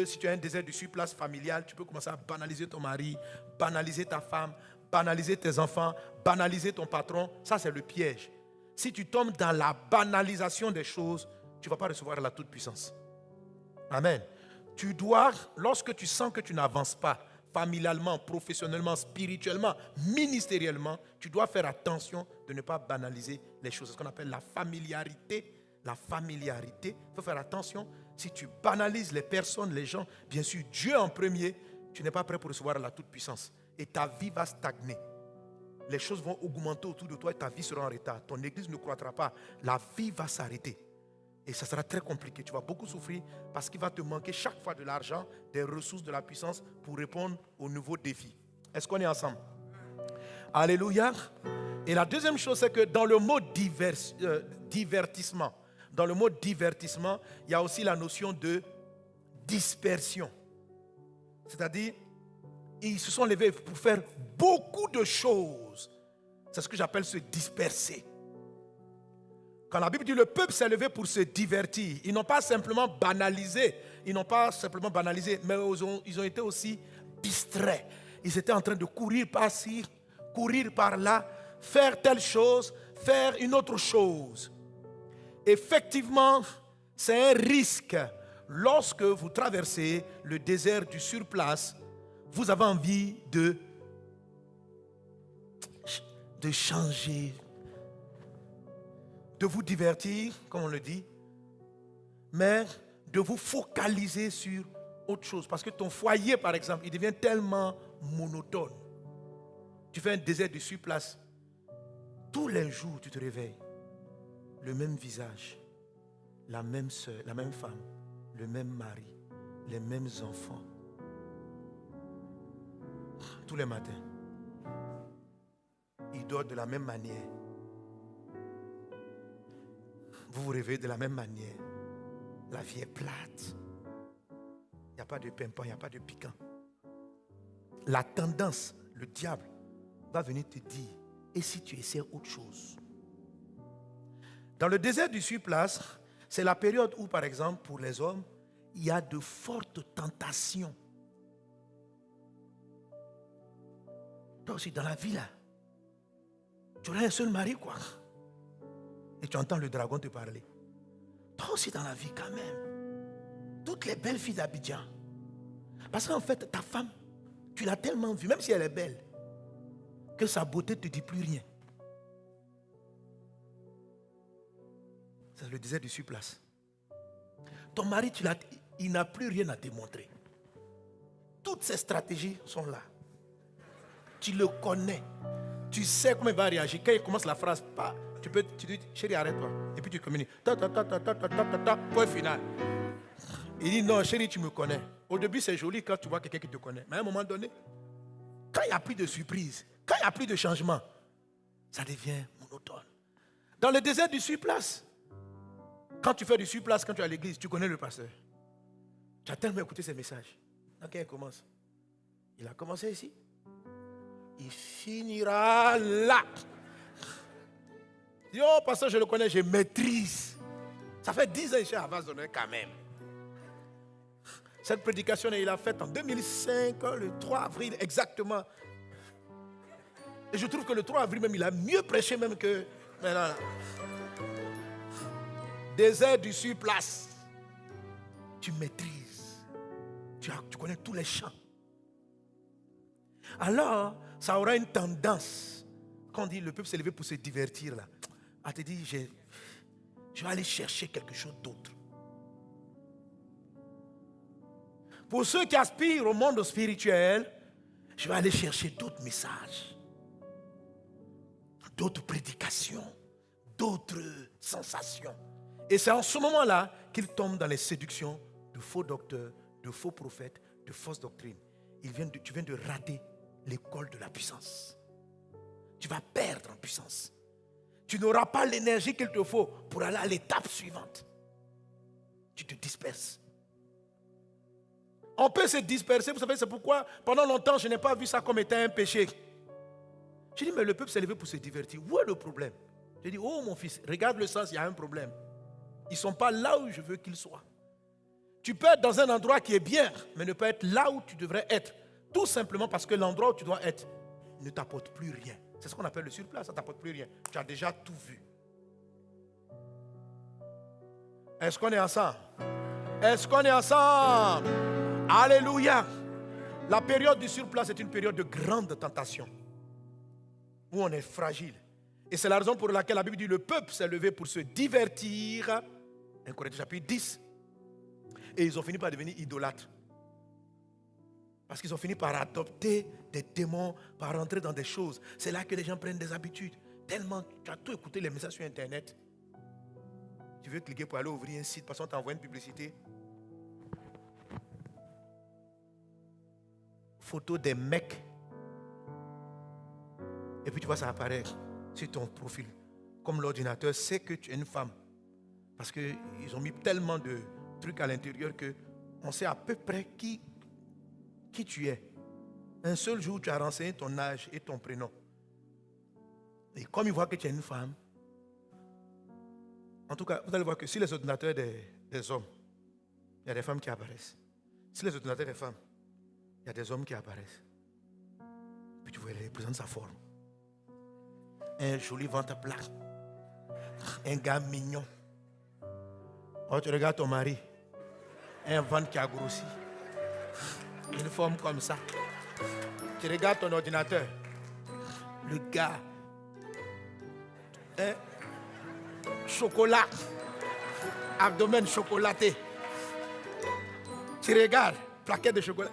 Si tu as un désert du surplace familial, tu peux commencer à banaliser ton mari, banaliser ta femme, banaliser tes enfants, banaliser ton patron. Ça, c'est le piège. Si tu tombes dans la banalisation des choses, tu ne vas pas recevoir la toute-puissance. Amen. Tu dois, lorsque tu sens que tu n'avances pas, familialement, professionnellement, spirituellement, ministériellement, tu dois faire attention de ne pas banaliser les choses. C'est ce qu'on appelle la familiarité. La familiarité, il faut faire attention. Si tu banalises les personnes, les gens, bien sûr, Dieu en premier, tu n'es pas prêt pour recevoir la toute-puissance. Et ta vie va stagner. Les choses vont augmenter autour de toi et ta vie sera en retard. Ton église ne croîtra pas. La vie va s'arrêter. Et ça sera très compliqué. Tu vas beaucoup souffrir parce qu'il va te manquer chaque fois de l'argent, des ressources, de la puissance pour répondre aux nouveaux défis. Est-ce qu'on est ensemble? Alléluia. Et la deuxième chose, c'est que dans le mot divertissement, il y a aussi la notion de dispersion. C'est-à-dire, ils se sont levés pour faire beaucoup de choses. C'est ce que j'appelle se disperser. Quand la Bible dit le peuple s'est levé pour se divertir, ils n'ont pas simplement banalisé, mais ils ont été aussi distraits. Ils étaient en train de courir par-ci, courir par-là, faire telle chose, faire une autre chose. Effectivement, c'est un risque. Lorsque vous traversez le désert du surplace, vous avez envie de changer, de vous divertir, comme on le dit, mais de vous focaliser sur autre chose. Parce que ton foyer, par exemple, il devient tellement monotone. Tu fais un désert du surplace. Tous les jours, tu te réveilles. Le même visage, la même soeur, la même femme, le même mari, les mêmes enfants. Tous les matins. Ils dorment de la même manière. Vous vous réveillez de la même manière. La vie est plate. Il n'y a pas de pimpant, il n'y a pas de piquant. La tendance, le diable, va venir te dire, et si tu essaies autre chose? Dans le désert du surplace, c'est la période où, par exemple, pour les hommes, il y a de fortes tentations. Toi aussi, dans la vie là, tu aurais un seul mari, quoi. Et tu entends le dragon te parler. Toi aussi, dans la vie, quand même. Toutes les belles filles d'Abidjan. Parce qu'en fait, ta femme, Tu l'as tellement vue, même si elle est belle, que sa beauté ne te dit plus rien. C'est le désert du surplace. Ton mari, il n'a plus rien à te montrer. Toutes ses stratégies sont là. Tu le connais. Tu sais comment il va réagir. Quand il commence la phrase, tu dis, chérie, arrête-toi. Et puis tu communiques. Point final. Il dit, non, chérie, tu me connais. Au début, c'est joli quand tu vois quelqu'un qui te connaît. Mais à un moment donné, quand il n'y a plus de surprise, quand il n'y a plus de changement, ça devient monotone. Dans le désert du surplace, quand tu fais du surplace, quand tu es à l'église, tu connais le pasteur. Tu as tellement écouté ses messages. Donc, il commence. Il a commencé ici. Il finira là. Il dit, oh, pasteur, je le connais, je maîtrise. Ça fait 10 ans que je suis à Vazonnet quand même. Cette prédication, il l'a faite en 2005, le 3 avril, exactement. Et je trouve que le 3 avril même, il a mieux prêché même que maintenant. Désert du surplace. Tu maîtrises. Tu connais tous les chants. Alors, ça aura une tendance. Quand on dit le peuple s'est levé pour se divertir, là, à te dire, je vais aller chercher quelque chose d'autre. Pour ceux qui aspirent au monde spirituel, je vais aller chercher d'autres messages, d'autres prédications, d'autres sensations. Et c'est en ce moment-là qu'ils tombent dans les séductions de faux docteurs, de faux prophètes, de fausses doctrines. Tu viens de rater l'école de la puissance. Tu vas perdre en puissance. Tu n'auras pas l'énergie qu'il te faut pour aller à l'étape suivante. Tu te disperses. On peut se disperser, vous savez, c'est pourquoi pendant longtemps je n'ai pas vu ça comme étant un péché. J'ai dit, mais le peuple s'est levé pour se divertir. Où est le problème? J'ai dit, oh mon fils, regarde le sens, il y a un problème. Ils ne sont pas là où je veux qu'ils soient. Tu peux être dans un endroit qui est bien, mais ne pas être là où tu devrais être. Tout simplement parce que l'endroit où tu dois être ne t'apporte plus rien. C'est ce qu'on appelle le surplace, ça ne t'apporte plus rien. Tu as déjà tout vu. Est-ce qu'on est ensemble? Est-ce qu'on est ensemble? Alléluia. La période du surplace est une période de grande tentation, où on est fragile. Et c'est la raison pour laquelle la Bible dit le peuple s'est levé pour se divertir. 1 Corinthiens chapitre 10. Et ils ont fini par devenir idolâtres. Parce qu'ils ont fini par adopter des démons, par rentrer dans des choses. C'est là que les gens prennent des habitudes. Tellement, tu as tout écouté les messages sur Internet. Tu veux cliquer pour aller ouvrir un site, parce qu'on t'envoie une publicité. Photo des mecs. Et puis tu vois ça apparaître sur ton profil. Comme l'ordinateur sait que tu es une femme. Parce qu'ils ont mis tellement de trucs à l'intérieur qu'on sait à peu près qui tu es. Un seul jour, tu as renseigné ton âge et ton prénom. Et comme ils voient que tu es une femme, en tout cas, vous allez voir que si les ordinateurs des hommes, il y a des femmes qui apparaissent. Si les ordinateurs des femmes, il y a des hommes qui apparaissent. Puis tu vois, il représente sa forme. Un joli ventre plat. Un gars mignon. Oh, tu regardes ton mari. Un ventre qui a grossi. Une forme comme ça. Tu regardes ton ordinateur. Le gars. Chocolat. Abdomen chocolaté. Tu regardes. Plaquette de chocolat.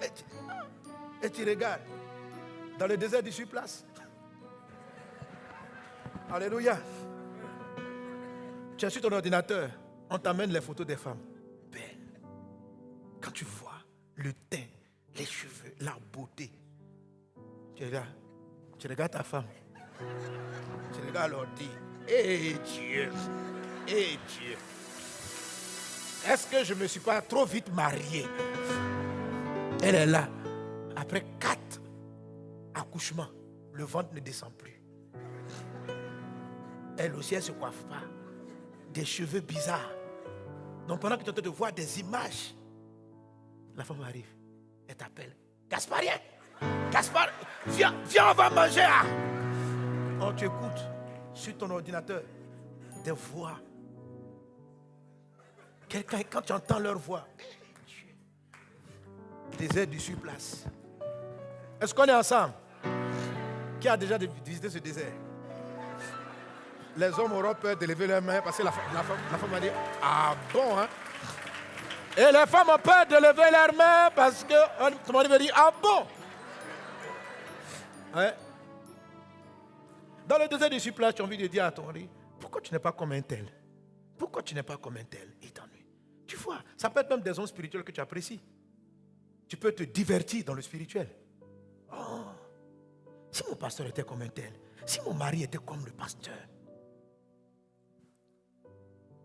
Et tu regardes. Dans le désert du surplace. Alléluia. Tu es sur ton ordinateur. On t'amène les photos des femmes. Belles. Quand tu vois le teint, les cheveux, la beauté. Tu regardes ta femme. Tu regardes l'ordi. Eh Dieu. Eh Dieu. Est-ce que je ne me suis pas trop vite marié? Elle est là. Après 4 accouchements, le ventre ne descend plus. Elle aussi, elle ne se coiffe pas. Des cheveux bizarres. Donc pendant que tu es en train de voir des images, la femme arrive. Elle t'appelle. Gasparien, Gaspard, viens, on va manger. Hein? Oh, tu écoutes sur ton ordinateur des voix. Quelqu'un, quand tu entends leur voix, désert du surplace. Est-ce qu'on est ensemble? Qui a déjà visité ce désert? Les hommes auront peur de lever leurs mains parce que la femme va dire, ah bon, hein? Et les femmes ont peur de lever leurs mains parce que tout le monde va dire, ah bon? Ouais. Dans le désert du Suplas, tu as envie de dire à ton mari, pourquoi tu n'es pas comme un tel? Pourquoi tu n'es pas comme un tel? Il t'ennuie. Tu vois, ça peut être même des hommes spirituels que tu apprécies. Tu peux te divertir dans le spirituel. Oh, si mon pasteur était comme un tel, si mon mari était comme le pasteur.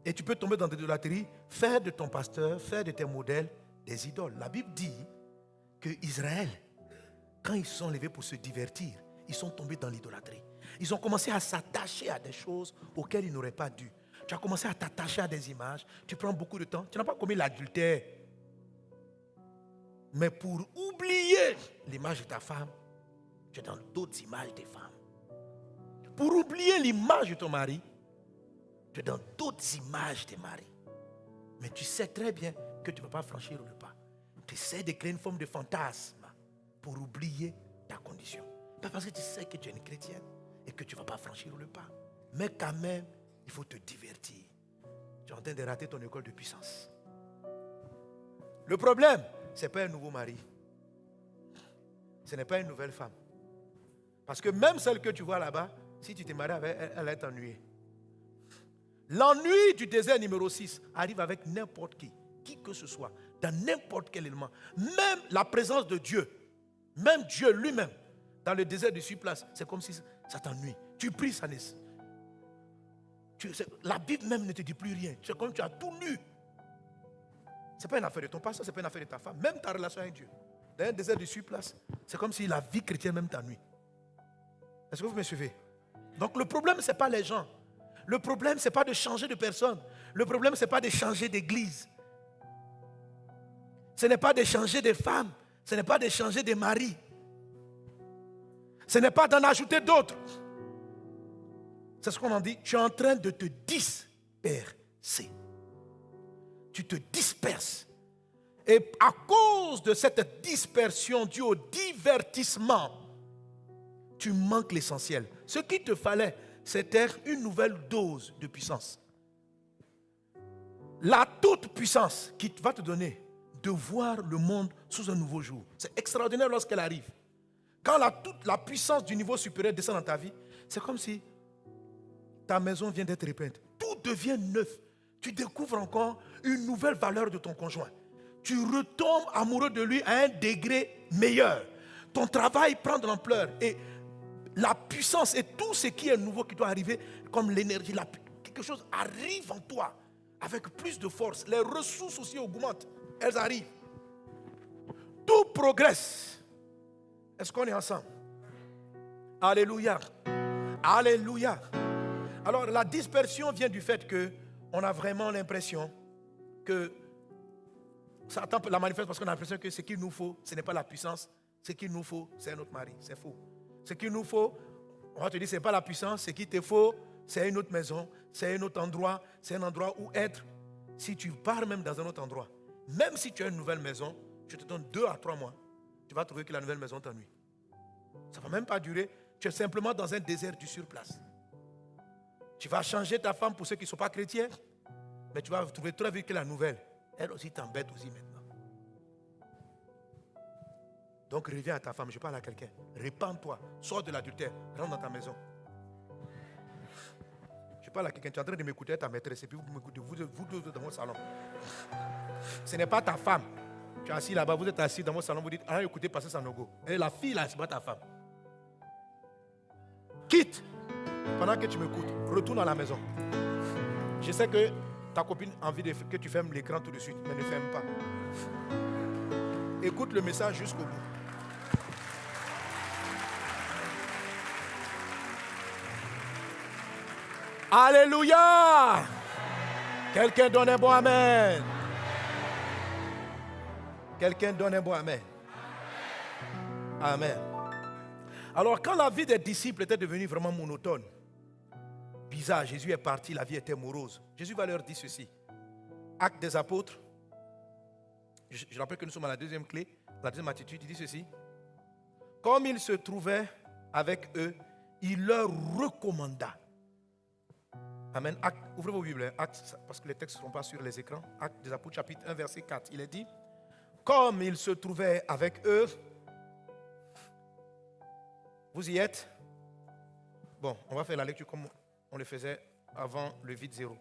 Et tu peux tomber dans l'idolâtrie, faire de ton pasteur, faire de tes modèles des idoles. La Bible dit que Israël, quand ils sont levés pour se divertir, ils sont tombés dans l'idolâtrie. Ils ont commencé à s'attacher à des choses auxquelles ils n'auraient pas dû. Tu as commencé à t'attacher à des images, tu prends beaucoup de temps, tu n'as pas commis l'adultère. Mais pour oublier l'image de ta femme, tu es dans d'autres images des femmes. Pour oublier l'image de ton mari, tu es dans d'autres images des maris. Mais tu sais très bien que tu ne vas pas franchir le pas. Tu essaies de créer une forme de fantasme pour oublier ta condition. Pas parce que tu sais que tu es une chrétienne et que tu ne vas pas franchir le pas. Mais quand même, il faut te divertir. Tu es en train de rater ton école de puissance. Le problème, ce n'est pas un nouveau mari. Ce n'est pas une nouvelle femme. Parce que même celle que tu vois là-bas, si tu t'es marié avec elle, elle va t'ennuyer. L'ennui du désert numéro 6 arrive avec n'importe qui que ce soit, dans n'importe quel élément. Même la présence de Dieu, même Dieu lui-même, dans le désert du Suplas, c'est comme si ça t'ennuie. Tu pries, ça n'est... La Bible même ne te dit plus rien. C'est comme tu as tout lu. Ce n'est pas une affaire de ton pasteur, ce n'est pas une affaire de ta femme. Même ta relation avec Dieu. Dans un désert du Suplas, c'est comme si la vie chrétienne même t'ennuie. Est-ce que vous me suivez? Donc le problème, ce n'est pas les gens. Le problème, ce n'est pas de changer de personne. Le problème, ce n'est pas de changer d'église. Ce n'est pas de changer de femmes. Ce n'est pas de changer de mari. Ce n'est pas d'en ajouter d'autres. C'est ce qu'on en dit. Tu es en train de te disperser. Tu te disperses. Et à cause de cette dispersion due au divertissement, tu manques l'essentiel. Ce qu'il te fallait, c'était une nouvelle dose de puissance. La toute puissance qui va te donner de voir le monde sous un nouveau jour. C'est extraordinaire lorsqu'elle arrive. Quand toute la puissance du niveau supérieur descend dans ta vie, c'est comme si ta maison vient d'être repeinte. Tout devient neuf. Tu découvres encore une nouvelle valeur de ton conjoint. Tu retombes amoureux de lui à un degré meilleur. Ton travail prend de l'ampleur et la puissance et tout ce qui est nouveau qui doit arriver, comme l'énergie, quelque chose arrive en toi avec plus de force. Les ressources aussi augmentent. Elles arrivent. Tout progresse. Est-ce qu'on est ensemble? Alléluia. Alléluia. Alors la dispersion vient du fait qu'on a vraiment l'impression que ça attend la manifeste parce qu'on a l'impression que ce qu'il nous faut, ce n'est pas la puissance. Ce qu'il nous faut, c'est un autre mari. C'est faux. Ce qu'il nous faut, on va te dire, ce n'est pas la puissance. Ce qu'il te faut, c'est une autre maison, c'est un autre endroit, c'est un endroit où être. Si tu pars même dans un autre endroit, même si tu as une nouvelle maison, je te donne 2 à 3 mois, tu vas trouver que la nouvelle maison t'ennuie. Ça ne va même pas durer. Tu es simplement dans un désert du surplace. Tu vas changer ta femme pour ceux qui ne sont pas chrétiens, mais tu vas trouver très vite que la nouvelle, elle aussi t'embête aussi maintenant. Donc reviens à ta femme, je parle à quelqu'un. Répands-toi, sors de l'adultère, rentre dans ta maison. Je parle à quelqu'un, tu es en train de m'écouter, ta maîtresse, et puis vous m'écoutez, vous deux dans mon salon. Ce n'est pas ta femme. Tu es assis là-bas, vous êtes assis dans mon salon, vous dites, ah écoutez, passez Sanogo. Et la fille là, c'est pas ta femme. Quitte. Pendant que tu m'écoutes, retourne à la maison. Je sais que ta copine a envie que tu fermes l'écran tout de suite, mais ne ferme pas. Écoute le message jusqu'au bout. Alléluia! Quelqu'un donne un bon amen. Quelqu'un donne un bon amen. Amen. Alors quand la vie des disciples était devenue vraiment monotone, bizarre, Jésus est parti, la vie était morose. Jésus va leur dire ceci. Actes des apôtres. Je rappelle que nous sommes à la deuxième clé, la deuxième attitude. Il dit ceci. Comme il se trouvait avec eux, il leur recommanda. Amen. Ouvrez vos Bibles, Actes, parce que les textes ne seront pas sur les écrans. Actes des Apôtres, chapitre 1, verset 4. Il est dit, comme il se trouvait avec eux, vous y êtes? Bon, on va faire la lecture comme on le faisait avant le vide zéro.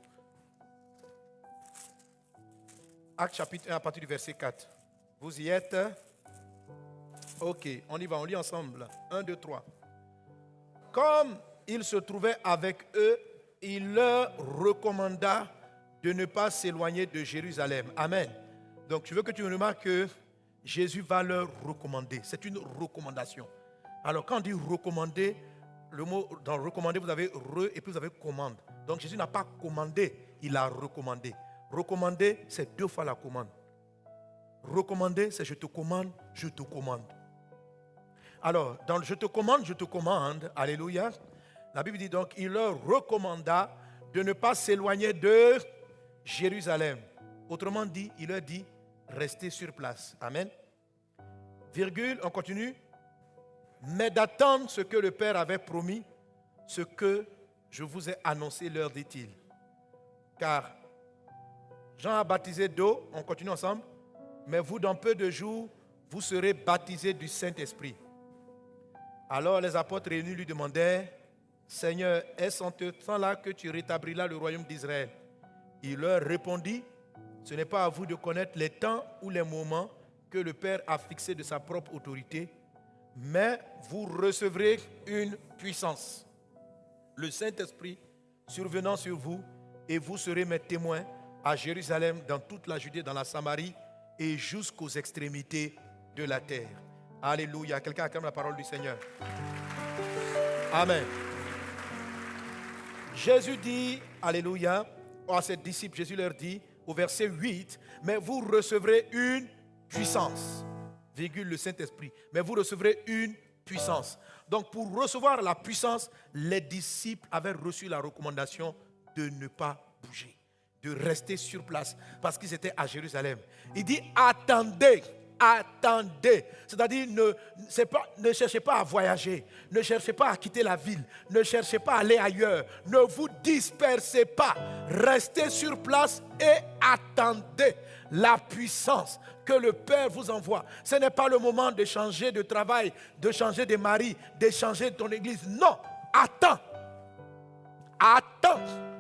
Actes chapitre 1 à partir du verset 4. Vous y êtes? Ok, on y va, on lit ensemble. 1, 2, 3. Comme il se trouvait avec eux, il leur recommanda de ne pas s'éloigner de Jérusalem. Amen. Donc, je veux que tu remarques que Jésus va leur recommander. C'est une recommandation. Alors, quand on dit recommander, le mot dans recommander, vous avez re et puis vous avez commande. Donc, Jésus n'a pas commandé, il a recommandé. Recommander, c'est 2 fois la commande. Recommander, c'est je te commande, je te commande. Alors, dans le je te commande, alléluia, la Bible dit donc, il leur recommanda de ne pas s'éloigner de Jérusalem. Autrement dit, il leur dit, restez sur place. Amen. Virgule, on continue. Mais d'attendre ce que le Père avait promis, ce que je vous ai annoncé, leur dit-il. Car Jean a baptisé d'eau, on continue ensemble, mais vous, dans peu de jours, vous serez baptisés du Saint-Esprit. Alors les apôtres réunis lui demandaient, Seigneur, est-ce en te temps-là que tu rétabliras le royaume d'Israël? Il leur répondit, ce n'est pas à vous de connaître les temps ou les moments que le Père a fixés de sa propre autorité, mais vous recevrez une puissance, le Saint-Esprit survenant sur vous, et vous serez mes témoins à Jérusalem, dans toute la Judée, dans la Samarie et jusqu'aux extrémités de la terre. Alléluia. Quelqu'un acclame la parole du Seigneur. Amen. Jésus dit, alléluia, à ses disciples, Jésus leur dit, au verset 8, mais vous recevrez une puissance, virgule le Saint-Esprit, mais vous recevrez une puissance. Donc pour recevoir la puissance, les disciples avaient reçu la recommandation de ne pas bouger, de rester sur place, parce qu'ils étaient à Jérusalem. Il dit, attendez. C'est-à-dire, ne cherchez pas à voyager, ne cherchez pas à quitter la ville, ne cherchez pas à aller ailleurs, ne vous dispersez pas, restez sur place et attendez la puissance que le Père vous envoie. Ce n'est pas le moment de changer de travail, de changer de mari, de changer de ton église. Non, attends.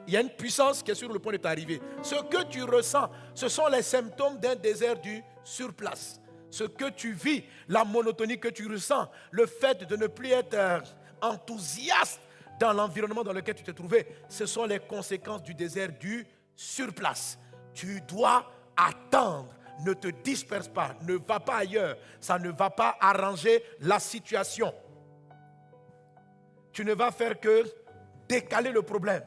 Il y a une puissance qui est sur le point de t'arriver. Ce que tu ressens, ce sont les symptômes d'un désert du surplace. Ce que tu vis, la monotonie que tu ressens, le fait de ne plus être enthousiaste dans l'environnement dans lequel tu te trouvais, ce sont les conséquences du désert du surplace. Tu dois attendre. Ne te disperse pas, ne va pas ailleurs. Ça ne va pas arranger la situation. Tu ne vas faire que décaler le problème.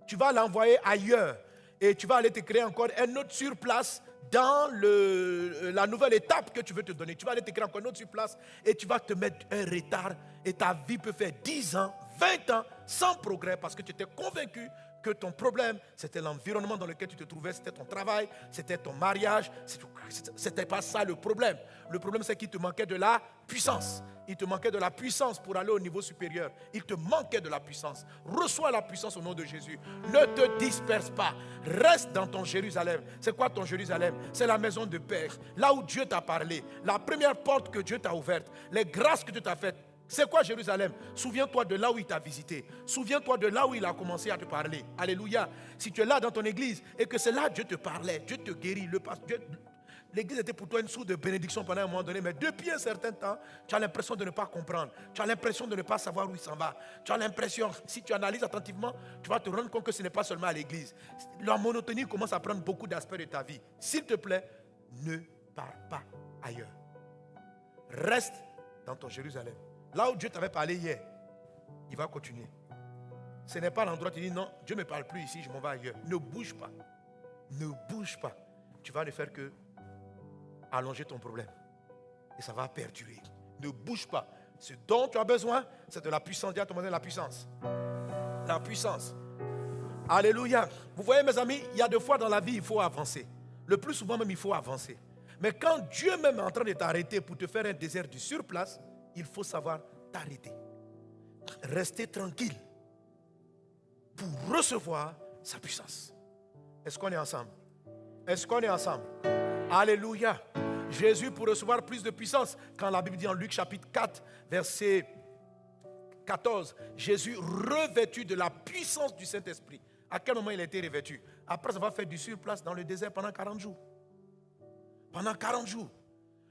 Tu vas l'envoyer ailleurs et tu vas aller te créer encore un autre surplace dans la nouvelle étape que tu veux te donner. Tu vas aller te créer encore un autre surplace et tu vas te mettre un retard et ta vie peut faire 10 ans, 20 ans sans progrès parce que tu étais convaincu que ton problème, c'était l'environnement dans lequel tu te trouvais, c'était ton travail, c'était ton mariage, c'était pas ça le problème. Le problème, c'est qu'il te manquait de la puissance. Il te manquait de la puissance pour aller au niveau supérieur. Il te manquait de la puissance. Reçois la puissance au nom de Jésus. Ne te disperse pas. Reste dans ton Jérusalem. C'est quoi ton Jérusalem? C'est la maison de Père. Là où Dieu t'a parlé. La première porte que Dieu t'a ouverte. Les grâces que Dieu t'a faites. C'est quoi Jérusalem? Souviens-toi de là où il t'a visité. Souviens-toi de là où il a commencé à te parler. Alléluia. Si tu es là dans ton église et que c'est là que Dieu te parlait, Dieu te guérit. L'église était pour toi une source de bénédiction pendant un moment donné, mais depuis un certain temps, tu as l'impression de ne pas comprendre. Tu as l'impression de ne pas savoir où il s'en va. Tu as l'impression, si tu analyses attentivement, tu vas te rendre compte que ce n'est pas seulement à l'église. La monotonie commence à prendre beaucoup d'aspects de ta vie. S'il te plaît, ne pars pas ailleurs. Reste dans ton Jérusalem. Là où Dieu t'avait parlé hier, il va continuer. Ce n'est pas l'endroit où tu dis non, Dieu ne me parle plus ici, je m'en vais ailleurs. Ne bouge pas. Ne bouge pas. Tu vas ne faire que allonger ton problème. Et ça va perdurer. Ne bouge pas. Ce dont tu as besoin, c'est de la puissance. Dis à ton voisin la puissance. La puissance. Alléluia. Vous voyez mes amis, il y a des fois dans la vie, il faut avancer. Le plus souvent même, il faut avancer. Mais quand Dieu même est en train de t'arrêter pour te faire un désert du surplace, il faut savoir t'arrêter. Rester tranquille pour recevoir sa puissance. Est-ce qu'on est ensemble? Est-ce qu'on est ensemble? Alléluia. Jésus, pour recevoir plus de puissance, quand la Bible dit en Luc chapitre 4, verset 14, Jésus revêtu de la puissance du Saint-Esprit. À quel moment il a été revêtu? Après avoir fait du surplace dans le désert pendant 40 jours. Pendant 40 jours.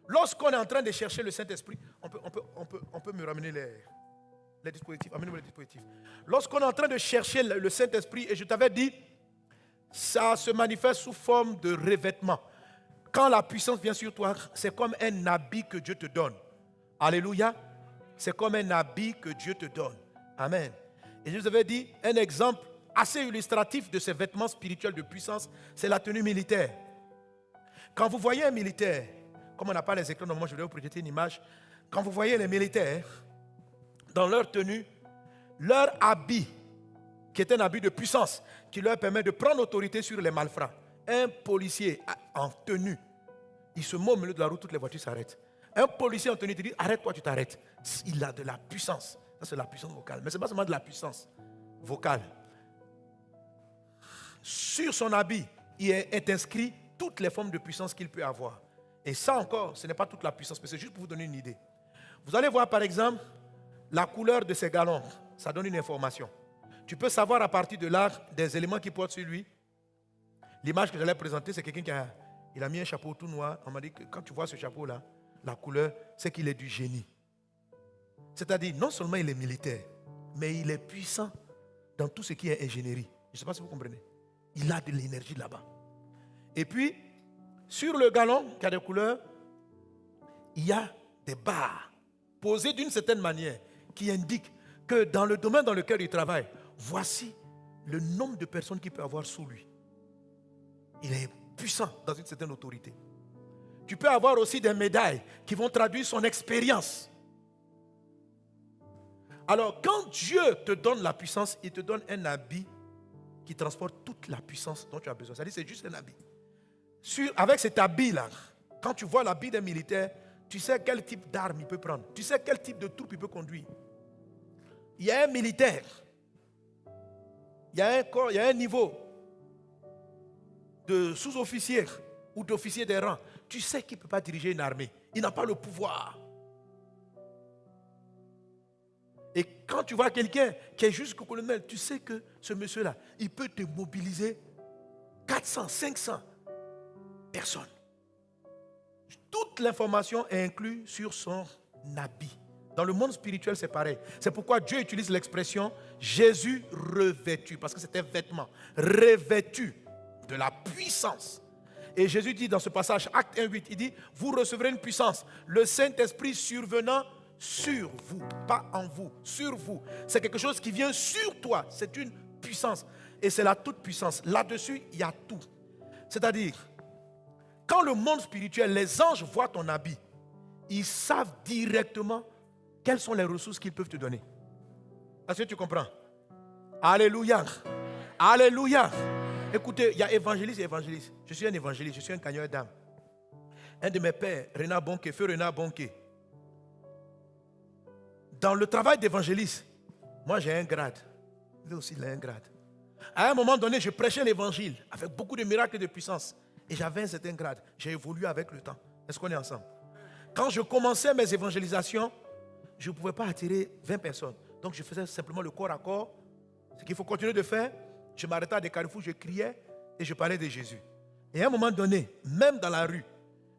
Lorsqu'on est en train de chercher le Saint-Esprit, on peut me ramener les dispositifs. Amenez-moi les dispositifs. Lorsqu'on est en train de chercher le Saint-Esprit, et je t'avais dit, ça se manifeste sous forme de revêtement. Quand la puissance vient sur toi, c'est comme un habit que Dieu te donne. Alléluia. C'est comme un habit que Dieu te donne. Amen. Et je vous avais dit, un exemple assez illustratif de ces vêtements spirituels de puissance, c'est la tenue militaire. Quand vous voyez un militaire, comme on n'a pas les écrans, normalement je vais vous projeter une image. Quand vous voyez les militaires, dans leur tenue, leur habit, qui est un habit de puissance, qui leur permet de prendre autorité sur les malfrats. Un policier en tenue, il se met au milieu de la route, toutes les voitures s'arrêtent. Un policier en tenue te dit, arrête-toi, tu t'arrêtes. Il a de la puissance. Ça, c'est la puissance vocale. Mais ce n'est pas seulement de la puissance vocale. Sur son habit, il est inscrit toutes les formes de puissance qu'il peut avoir. Et ça encore, ce n'est pas toute la puissance, mais c'est juste pour vous donner une idée. Vous allez voir par exemple la couleur de ses galons. Ça donne une information. Tu peux savoir à partir de là des éléments qu'il porte sur lui. L'image que j'allais présenter, c'est quelqu'un qui a mis un chapeau tout noir. On m'a dit que quand tu vois ce chapeau-là, la couleur, c'est qu'il est du génie. C'est-à-dire, non seulement il est militaire, mais il est puissant dans tout ce qui est ingénierie. Je ne sais pas si vous comprenez. Il a de l'énergie là-bas. Et puis, sur le galon qui a des couleurs, il y a des barres posées d'une certaine manière qui indiquent que dans le domaine dans lequel il travaille, voici le nombre de personnes qu'il peut avoir sous lui. Il est puissant dans une certaine autorité. Tu peux avoir aussi des médailles qui vont traduire son expérience. Alors, quand Dieu te donne la puissance, il te donne un habit qui transporte toute la puissance dont tu as besoin. C'est-à-dire, c'est juste un habit. Avec cet habit-là, quand tu vois l'habit d'un militaire, tu sais quel type d'arme il peut prendre. Tu sais quel type de troupe il peut conduire. Il y a un militaire. Il y a un corps, il y a un niveau de sous-officier ou d'officier des rangs. Tu sais qu'il ne peut pas diriger une armée. Il n'a pas le pouvoir. Et quand tu vois quelqu'un qui est jusqu'au colonel, tu sais que ce monsieur-là, il peut te mobiliser 400, 500 personnes. Toute l'information est inclue sur son habit. Dans le monde spirituel, c'est pareil. C'est pourquoi Dieu utilise l'expression Jésus revêtu, parce que c'est un vêtement revêtu de la puissance. Et Jésus dit dans ce passage, Acte 1:8, il dit, vous recevrez une puissance, le Saint-Esprit survenant sur vous, pas en vous, sur vous. C'est quelque chose qui vient sur toi, c'est une puissance. Et c'est la toute puissance. Là-dessus, il y a tout. C'est-à-dire, quand le monde spirituel, les anges voient ton habit, ils savent directement quelles sont les ressources qu'ils peuvent te donner. Est-ce que tu comprends? Alléluia. Alléluia. Écoutez, il y a évangéliste et évangéliste. Je suis un évangéliste, je suis un gagneur d'âme. Un de mes pères, Renard Bonquet, feu Renard Bonquet. Dans le travail d'évangéliste, moi j'ai un grade. Lui aussi, il a un grade. À un moment donné, je prêchais l'évangile avec beaucoup de miracles et de puissance. Et j'avais un certain grade. J'ai évolué avec le temps. Est-ce qu'on est ensemble? Quand je commençais mes évangélisations, je ne pouvais pas attirer 20 personnes. Donc je faisais simplement le corps à corps. Ce qu'il faut continuer de faire, je m'arrêtais à des carrefours, je criais et je parlais de Jésus. Et à un moment donné, même dans la rue,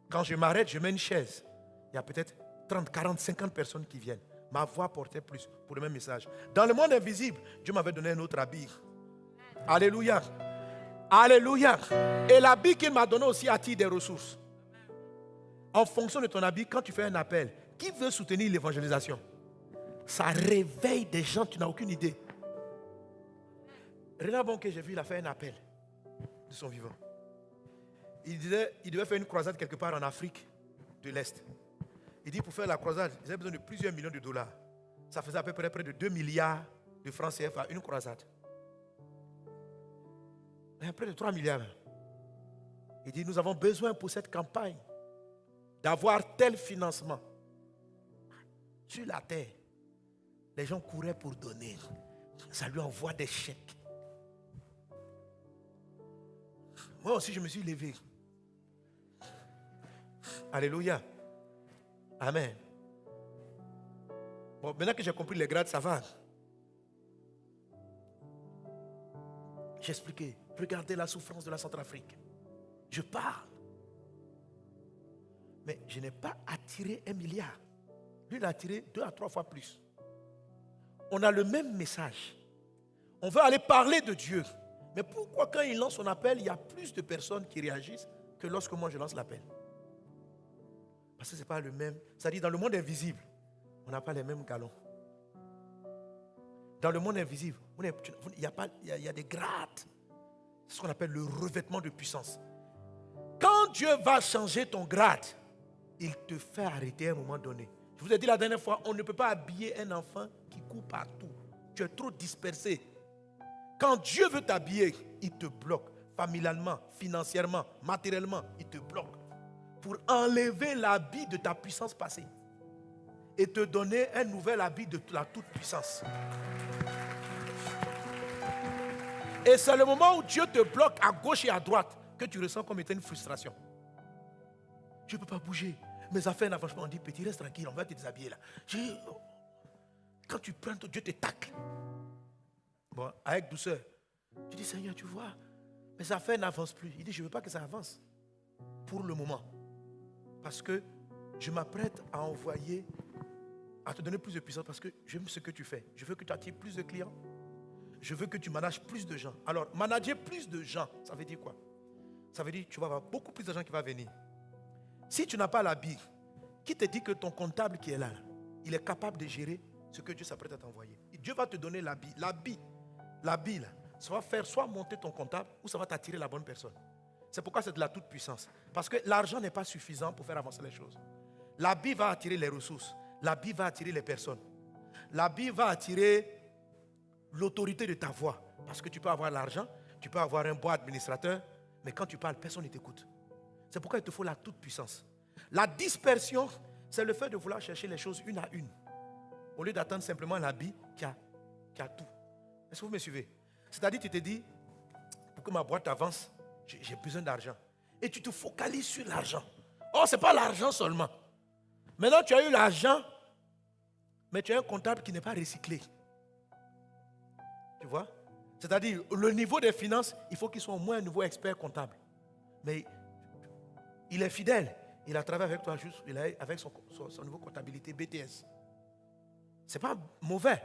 quand je m'arrête, je mets une chaise. Il y a peut-être 30, 40, 50 personnes qui viennent. Ma voix portait plus pour le même message. Dans le monde invisible, Dieu m'avait donné un autre habit. Alléluia. Alléluia. Et l'habit qu'il m'a donné aussi attire des ressources. En fonction de ton habit, quand tu fais un appel, qui veut soutenir l'évangélisation? Ça réveille des gens, tu n'as aucune idée. Renard Bonquet, j'ai vu, il a fait un appel de son vivant. Il devait faire une croisade quelque part en Afrique de l'Est. Il dit pour faire la croisade, ils avaient besoin de plusieurs millions de dollars. Ça faisait à peu près de 2 milliards de francs CFA, une croisade. Il y a près de 3 milliards. Il dit, nous avons besoin pour cette campagne d'avoir tel financement. sur la terre, les gens couraient pour donner. Ça lui envoie des chèques. Moi aussi, je me suis levé. Alléluia. Amen. Bon, maintenant que j'ai compris les grades, ça va. J'ai expliqué. Regardez la souffrance de la Centrafrique. Je parle. Mais je n'ai pas attiré 1 milliard. Lui, il a attiré 2 à 3 fois plus. On a le même message. On veut aller parler de Dieu. Mais pourquoi quand il lance son appel, il y a plus de personnes qui réagissent que lorsque moi je lance l'appel? Parce que ce n'est pas le même. C'est-à-dire dans le monde invisible, on n'a pas les mêmes galons. Dans le monde invisible, il y a des grades. C'est ce qu'on appelle le revêtement de puissance. Quand Dieu va changer ton grade, il te fait arrêter à un moment donné. Je vous ai dit la dernière fois, on ne peut pas habiller un enfant qui court partout. Tu es trop dispersé. Quand Dieu veut t'habiller, il te bloque. Familialement, financièrement, matériellement, il te bloque. Pour enlever l'habit de ta puissance passée. Et te donner un nouvel habit de la toute puissance. Et c'est le moment où Dieu te bloque à gauche et à droite que tu ressens comme étant une frustration. Je ne peux pas bouger. Mes affaires n'avancent pas. On dit, petit, reste tranquille, on va te déshabiller là. Quand tu prends, Dieu te tacle. Bon, avec douceur. Tu dis, Seigneur, tu vois, mes affaires n'avancent plus. Il dit, je ne veux pas que ça avance. Pour le moment. Parce que je m'apprête à envoyer, à te donner plus de puissance parce que j'aime ce que tu fais. Je veux que tu attires plus de clients. Je veux que tu manages plus de gens. Alors, manager plus de gens, ça veut dire quoi? Ça veut dire que tu vas avoir beaucoup plus de gens qui vont venir. Si tu n'as pas l'habit, qui te dit que ton comptable qui est là, il est capable de gérer ce que Dieu s'apprête à t'envoyer? Et Dieu va te donner l'habit. L'habit, là, ça va faire soit monter ton comptable ou ça va t'attirer la bonne personne. C'est pourquoi c'est de la toute puissance. Parce que l'argent n'est pas suffisant pour faire avancer les choses. L'habit va attirer les ressources. L'habit va attirer les personnes. L'habit va attirer l'autorité de ta voix. Parce que tu peux avoir l'argent, tu peux avoir un bois administrateur, mais quand tu parles, personne ne t'écoute. C'est pourquoi il te faut la toute puissance. La dispersion, c'est le fait de vouloir chercher les choses une à une. Au lieu d'attendre simplement l'habit qui a tout. Est-ce que vous me suivez? C'est-à-dire, tu te dis, pour que ma boîte avance, j'ai besoin d'argent. Et tu te focalises sur l'argent. Oh, ce n'est pas l'argent seulement. Maintenant, tu as eu l'argent, mais tu as un comptable qui n'est pas recyclé. Tu vois? C'est-à-dire, le niveau des finances, il faut qu'il soit au moins un niveau expert comptable. Mais il est fidèle. Il a travaillé avec toi juste, il est avec son niveau comptabilité BTS. Ce n'est pas mauvais,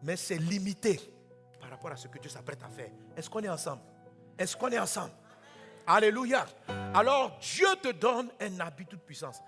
mais c'est limité par rapport à ce que Dieu s'apprête à faire. Est-ce qu'on est ensemble? Est-ce qu'on est ensemble? Alléluia. Alors Dieu te donne un habit de toute puissance.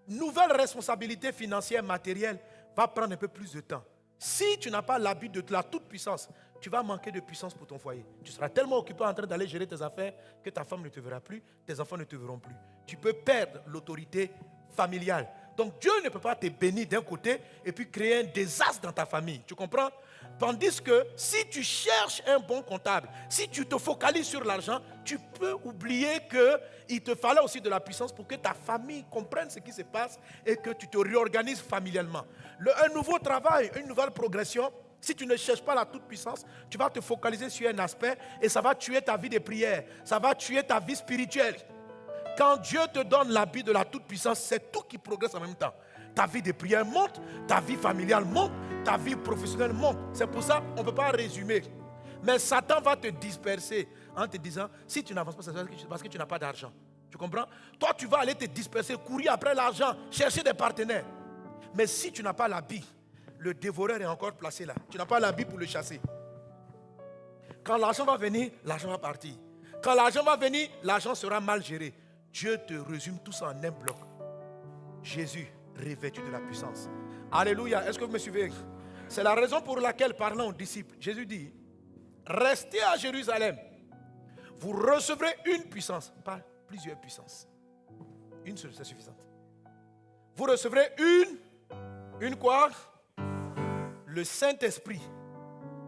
Nouvelle responsabilité financière, matérielle va prendre un peu plus de temps. Si tu n'as pas l'habit de la toute puissance, tu vas manquer de puissance pour ton foyer. Tu seras tellement occupé en train d'aller gérer tes affaires que ta femme ne te verra plus, tes enfants ne te verront plus. Tu peux perdre l'autorité familiale. Donc Dieu ne peut pas te bénir d'un côté et puis créer un désastre dans ta famille. Tu comprends? Tandis que si tu cherches un bon comptable, si tu te focalises sur l'argent, tu peux oublier qu'il te fallait aussi de la puissance pour que ta famille comprenne ce qui se passe et que tu te réorganises familialement. Un nouveau travail, une nouvelle progression, si tu ne cherches pas la toute puissance, tu vas te focaliser sur un aspect et ça va tuer ta vie de prière, ça va tuer ta vie spirituelle. Quand Dieu te donne l'habit de la toute puissance, c'est tout qui progresse en même temps. Ta vie de prière monte, ta vie familiale monte, ta vie professionnelle monte. C'est pour ça qu'on ne peut pas résumer. Mais Satan va te disperser en te disant, si tu n'avances pas, c'est parce que tu n'as pas d'argent. Tu comprends? Toi, tu vas aller te disperser, courir après l'argent, chercher des partenaires. Mais si tu n'as pas l'habit, le dévoreur est encore placé là. Tu n'as pas l'habit pour le chasser. Quand l'argent va venir, l'argent va partir. Quand l'argent va venir, l'argent sera mal géré. Dieu te résume tout ça en un bloc. Jésus, revêtu de la puissance. Alléluia. Est-ce que vous me suivez? C'est la raison pour laquelle, parlant aux disciples, Jésus dit, restez à Jérusalem. Vous recevrez une puissance, pas plusieurs puissances. Une seule, c'est suffisante. Vous recevrez une quoi? Le Saint-Esprit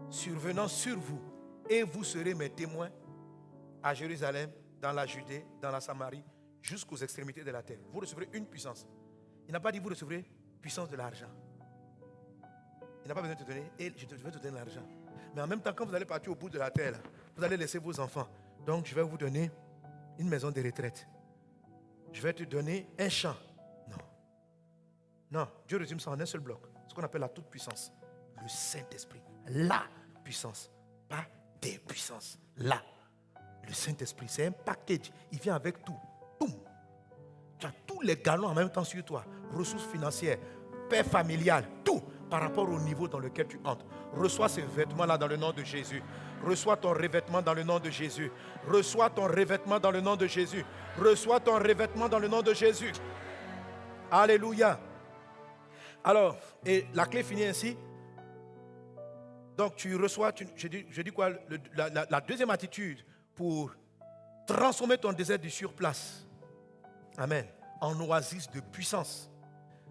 survenant sur vous. Et vous serez mes témoins à Jérusalem, dans la Judée, dans la Samarie, jusqu'aux extrémités de la terre. Vous recevrez une puissance. Il n'a pas dit vous recevrez puissance de l'argent. Il n'a pas besoin de te donner, et je vais te donner l'argent. Mais en même temps, quand vous allez partir au bout de la terre, là, vous allez laisser vos enfants. Donc, je vais vous donner une maison de retraite. Je vais te donner un champ. Non. Non, Dieu résume ça en un seul bloc. Ce qu'on appelle la toute-puissance. Le Saint-Esprit. La puissance. Pas des puissances. La. Le Saint-Esprit, c'est un package. Il vient avec tout. Boum. Tu as tous les galons en même temps sur toi. Ressources financières, paix familiale, tout par rapport au niveau dans lequel tu entres. Reçois ces vêtements-là dans le nom de Jésus. Reçois ton revêtement dans le nom de Jésus. Reçois ton revêtement dans le nom de Jésus. Reçois ton revêtement dans le nom de Jésus. Alléluia. Alors, et la clé finit ainsi. Donc tu reçois, je dis quoi, la deuxième attitude pour transformer ton désert du surplace. Amen. En oasis de puissance.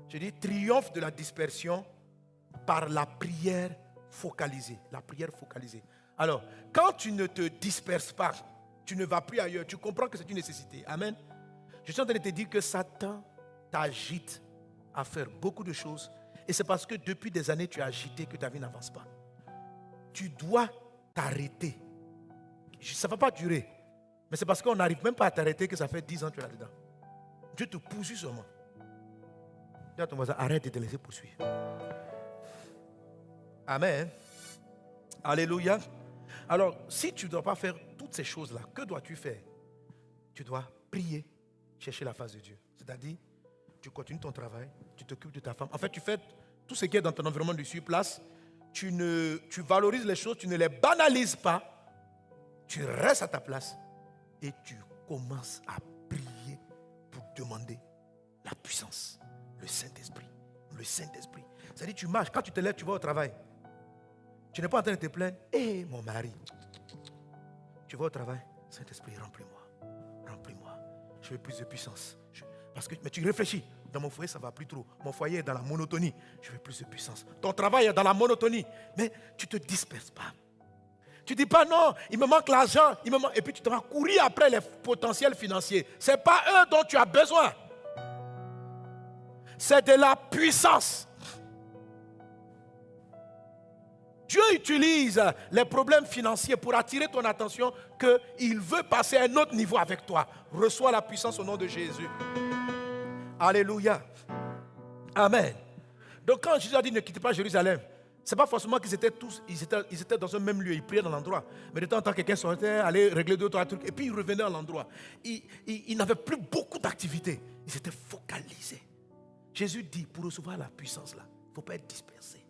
Je dis triomphe de la dispersion par la prière focalisée. La prière focalisée. Alors, quand tu ne te disperses pas, tu ne vas plus ailleurs, tu comprends que c'est une nécessité. Amen. Je suis en train de te dire que Satan t'agite à faire beaucoup de choses. Et c'est parce que depuis des années, tu es agité que ta vie n'avance pas. Tu dois t'arrêter. Ça ne va pas durer. Mais c'est parce qu'on n'arrive même pas à t'arrêter que ça fait 10 ans que tu es là-dedans. Dieu te poursuit seulement. Dis à ton voisin, arrête de te laisser poursuivre. Amen. Alléluia. Alors, si tu ne dois pas faire toutes ces choses-là, que dois-tu faire? Tu dois prier, chercher la face de Dieu. C'est-à-dire, tu continues ton travail, tu t'occupes de ta femme. En fait, tu fais tout ce qui est dans ton environnement de surplace. Tu valorises les choses, tu ne les banalises pas. Tu restes à ta place et tu commences à prier pour demander la puissance, le Saint-Esprit. Le Saint-Esprit. C'est-à-dire, tu marches, quand tu te lèves, tu vas au travail. Tu n'es pas en train de te plaindre. Hé, mon mari, tu vas au travail. Saint-Esprit, remplis-moi. Remplis-moi. Je veux plus de puissance. Mais tu réfléchis. Dans mon foyer, ça ne va plus trop. Mon foyer est dans la monotonie. Je veux plus de puissance. Ton travail est dans la monotonie. Mais tu ne te disperses pas. Tu ne dis pas non, il me manque l'argent. Et puis tu te vas courir après les potentiels financiers. Ce n'est pas eux dont tu as besoin. C'est de la puissance. Dieu utilise les problèmes financiers pour attirer ton attention qu'il veut passer à un autre niveau avec toi. Reçois la puissance au nom de Jésus. Alléluia. Amen. Donc quand Jésus a dit ne quittez pas Jérusalem, ce n'est pas forcément qu'ils étaient tous, ils étaient dans un même lieu, ils priaient dans l'endroit. Mais de temps en temps, quelqu'un sortait, allait régler 2 ou 3 trucs, et puis ils revenaient à l'endroit. Ils n'avaient plus beaucoup d'activités. Ils étaient focalisés. Jésus dit, pour recevoir la puissance là, il ne faut pas être dispersé.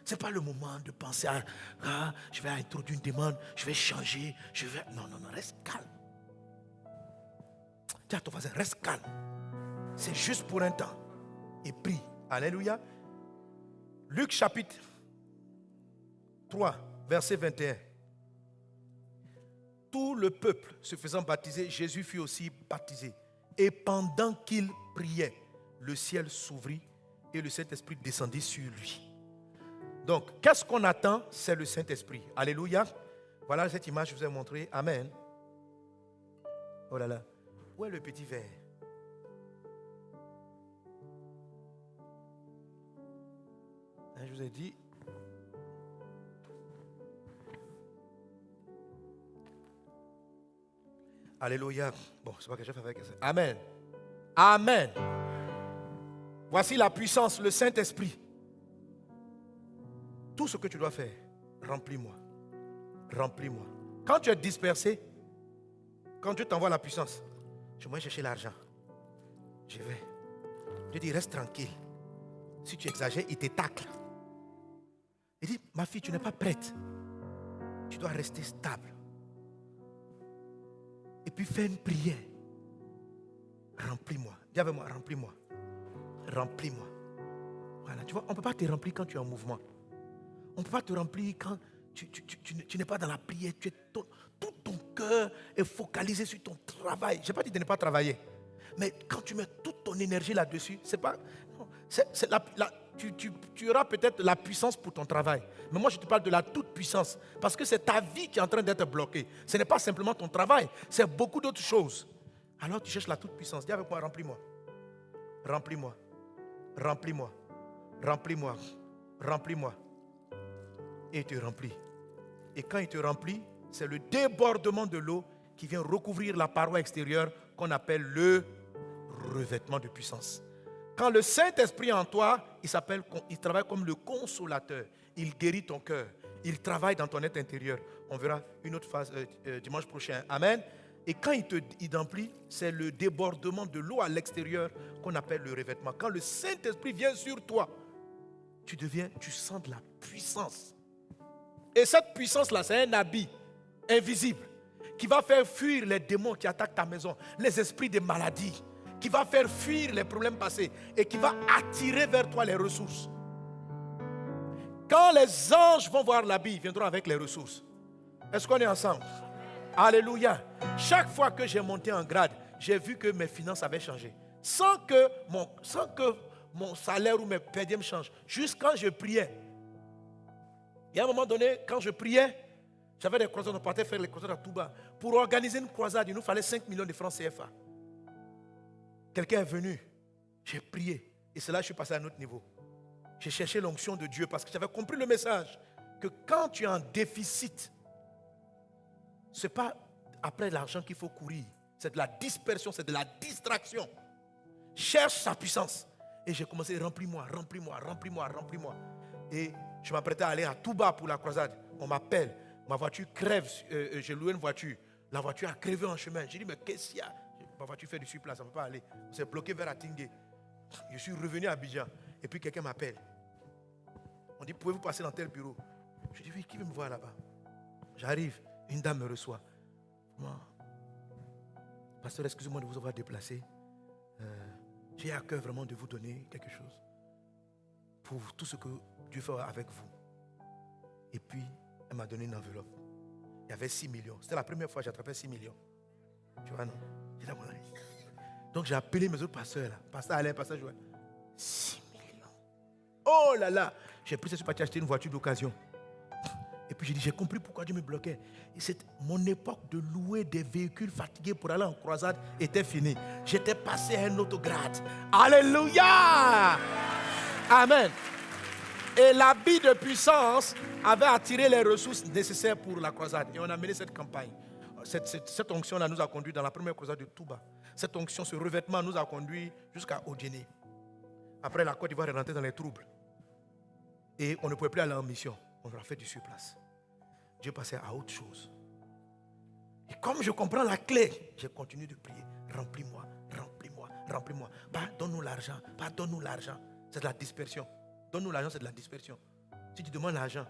Ce n'est pas le moment de penser à je vais introduire une demande, je vais changer, Non, reste calme. Dis à ton voisin, reste calme. C'est juste pour un temps. Et prie. Alléluia. Luc chapitre 3, verset 21. Tout le peuple se faisant baptiser, Jésus fut aussi baptisé. Et pendant qu'il priait, le ciel s'ouvrit et le Saint-Esprit descendit sur lui. Donc, qu'est-ce qu'on attend? C'est le Saint-Esprit. Alléluia. Voilà cette image que je vous ai montrée. Amen. Oh là là. Où est le petit verre? Je vous ai dit. Alléluia. Bon, c'est pas que je fais avec ça. Amen. Amen. Voici la puissance, le Saint-Esprit. Tout ce que tu dois faire, remplis-moi. Remplis-moi. Quand tu es dispersé, quand Dieu t'envoie la puissance, je vais chercher l'argent. Je vais. Dieu dit, reste tranquille. Si tu exagères, il te tacle. Il dit, ma fille, tu n'es pas prête. Tu dois rester stable. Et puis fais une prière. Remplis-moi. Dis avec moi, remplis-moi. Remplis-moi. Voilà, tu vois, on ne peut pas te remplir quand tu es en mouvement. On ne peut pas te remplir quand tu n'es pas dans la prière. Tout ton cœur est focalisé sur ton travail. Je n'ai pas dit de ne pas travailler. Mais quand tu mets toute ton énergie là-dessus, c'est pas... Non, tu auras peut-être la puissance pour ton travail. Mais moi, je te parle de la toute-puissance. Parce que c'est ta vie qui est en train d'être bloquée. Ce n'est pas simplement ton travail. C'est beaucoup d'autres choses. Alors tu cherches la toute-puissance. Dis avec moi, remplis-moi. Remplis-moi. remplis-moi, remplis-moi, remplis-moi. Et il te remplit. Et quand il te remplit, c'est le débordement de l'eau qui vient recouvrir la paroi extérieure qu'on appelle le revêtement de puissance. Quand le Saint-Esprit est en toi, il travaille comme le consolateur. Il guérit ton cœur. Il travaille dans ton être intérieur. On verra une autre phase dimanche prochain. Amen. Et quand il remplit, c'est le débordement de l'eau à l'extérieur qu'on appelle le revêtement. Quand le Saint-Esprit vient sur toi, tu sens de la puissance. Et cette puissance-là, c'est un habit invisible qui va faire fuir les démons qui attaquent ta maison, les esprits de maladie, qui va faire fuir les problèmes passés et qui va attirer vers toi les ressources. Quand les anges vont voir l'habit, ils viendront avec les ressources. Est-ce qu'on est ensemble? Alléluia. Chaque fois que j'ai monté en grade, j'ai vu que mes finances avaient changé. Sans que mon salaire ou mes pédiums changent. Juste quand je priais. Et à un moment donné, quand je priais, j'avais des croisades, on partait faire les croisades à Touba. Pour organiser une croisade, il nous fallait 5 millions de francs CFA. Quelqu'un est venu, j'ai prié. Et c'est là que je suis passé à un autre niveau. J'ai cherché l'onction de Dieu parce que j'avais compris le message. Que quand tu es en déficit, ce n'est pas après l'argent qu'il faut courir. C'est de la dispersion, c'est de la distraction. Cherche sa puissance. Et j'ai commencé, remplis-moi, remplis-moi, remplis-moi, remplis-moi. Et je m'apprêtais à aller à Touba pour la croisade. On m'appelle, ma voiture crève, j'ai loué une voiture. La voiture a crevé en chemin. J'ai dit, mais qu'est-ce qu'il y a? Ma voiture fait du surplace, ça ne peut pas aller. On s'est bloqué vers Atingué. Je suis revenu à Abidjan. Et puis quelqu'un m'appelle. On dit, pouvez-vous passer dans tel bureau? Je dis, oui, qui veut me voir là-bas? J'arrive, une dame me reçoit. Moi, pasteur, excusez-moi de vous avoir déplacé. J'ai à cœur vraiment de vous donner quelque chose. Pour tout ce que Dieu fait avec vous. Et puis, elle m'a donné une enveloppe. Il y avait 6 millions. C'était la première fois que j'attrapais 6 millions. Tu vois, non? J'ai dit, donc j'ai appelé mes autres pasteurs là. Pasteur Alain, pasteur Joël. 6 millions. Oh là là. J'ai pris ce parti acheter une voiture d'occasion. Et puis j'ai dit, j'ai compris pourquoi Dieu me bloquait. Et mon époque de louer des véhicules fatigués pour aller en croisade était finie. J'étais passé à un autre grade. Alléluia. Amen. Et l'habit de puissance avait attiré les ressources nécessaires pour la croisade. Et on a mené cette campagne. Cette onction-là nous a conduit dans la première croisade de Touba. Cette onction, ce revêtement nous a conduit jusqu'à Odiéné. Après, la Côte d'Ivoire est rentrée dans les troubles. Et on ne pouvait plus aller en mission. On a fait du surplace. Dieu passait à autre chose. Et comme je comprends la clé, j'ai continué de prier. Remplis-moi, remplis-moi, remplis-moi. Pas donne-nous l'argent, pas donne-nous l'argent. C'est de la dispersion. Donne-nous l'argent, c'est de la dispersion. Si tu demandes l'argent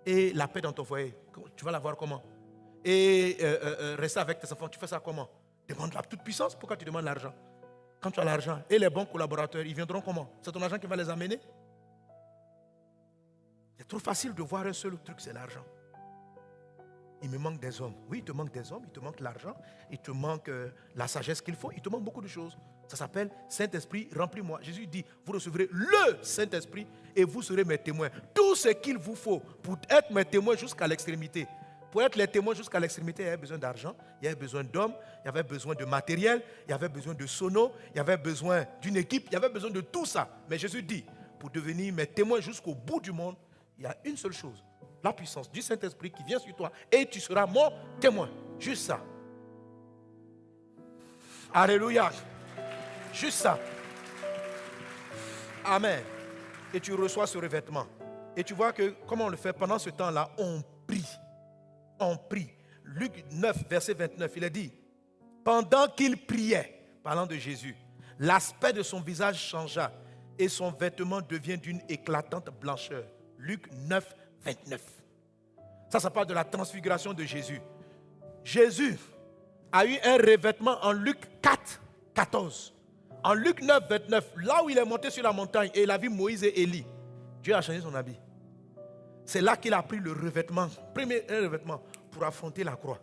et la paix dans ton foyer, tu vas l'avoir comment? Et rester avec tes enfants, tu fais ça comment? Demande la toute puissance. Pourquoi tu demandes l'argent? Quand tu as l'argent et les bons collaborateurs, ils viendront comment? C'est ton argent qui va les amener? C'est trop facile de voir un seul truc, c'est l'argent. Il me manque des hommes. Oui, il te manque des hommes, il te manque l'argent, il te manque la sagesse qu'il faut, il te manque beaucoup de choses. Ça s'appelle Saint-Esprit, remplis-moi. Jésus dit, vous recevrez le Saint-Esprit et vous serez mes témoins. Tout ce qu'il vous faut pour être mes témoins jusqu'à l'extrémité. Pour être les témoins jusqu'à l'extrémité, il y avait besoin d'argent, il y avait besoin d'hommes, il y avait besoin de matériel, il y avait besoin de sonos, il y avait besoin d'une équipe, il y avait besoin de tout ça. Mais Jésus dit, pour devenir mes témoins jusqu'au bout du monde, il y a une seule chose, la puissance du Saint-Esprit qui vient sur toi et tu seras mon témoin. Juste ça. Alléluia. Juste ça. Amen. Et tu reçois ce revêtement. Et tu vois que comment on le fait pendant ce temps-là, on prie. On prie. Luc 9, verset 29, il est dit, pendant qu'il priait, parlant de Jésus, l'aspect de son visage changea et son vêtement devient d'une éclatante blancheur. Luc 9, 29. Ça parle de la transfiguration de Jésus. Jésus a eu un revêtement en Luc 4, 14. En Luc 9, 29, là où il est monté sur la montagne et il a vu Moïse et Élie, Dieu a changé son habit. C'est là qu'il a pris le revêtement, premier revêtement, pour affronter la croix.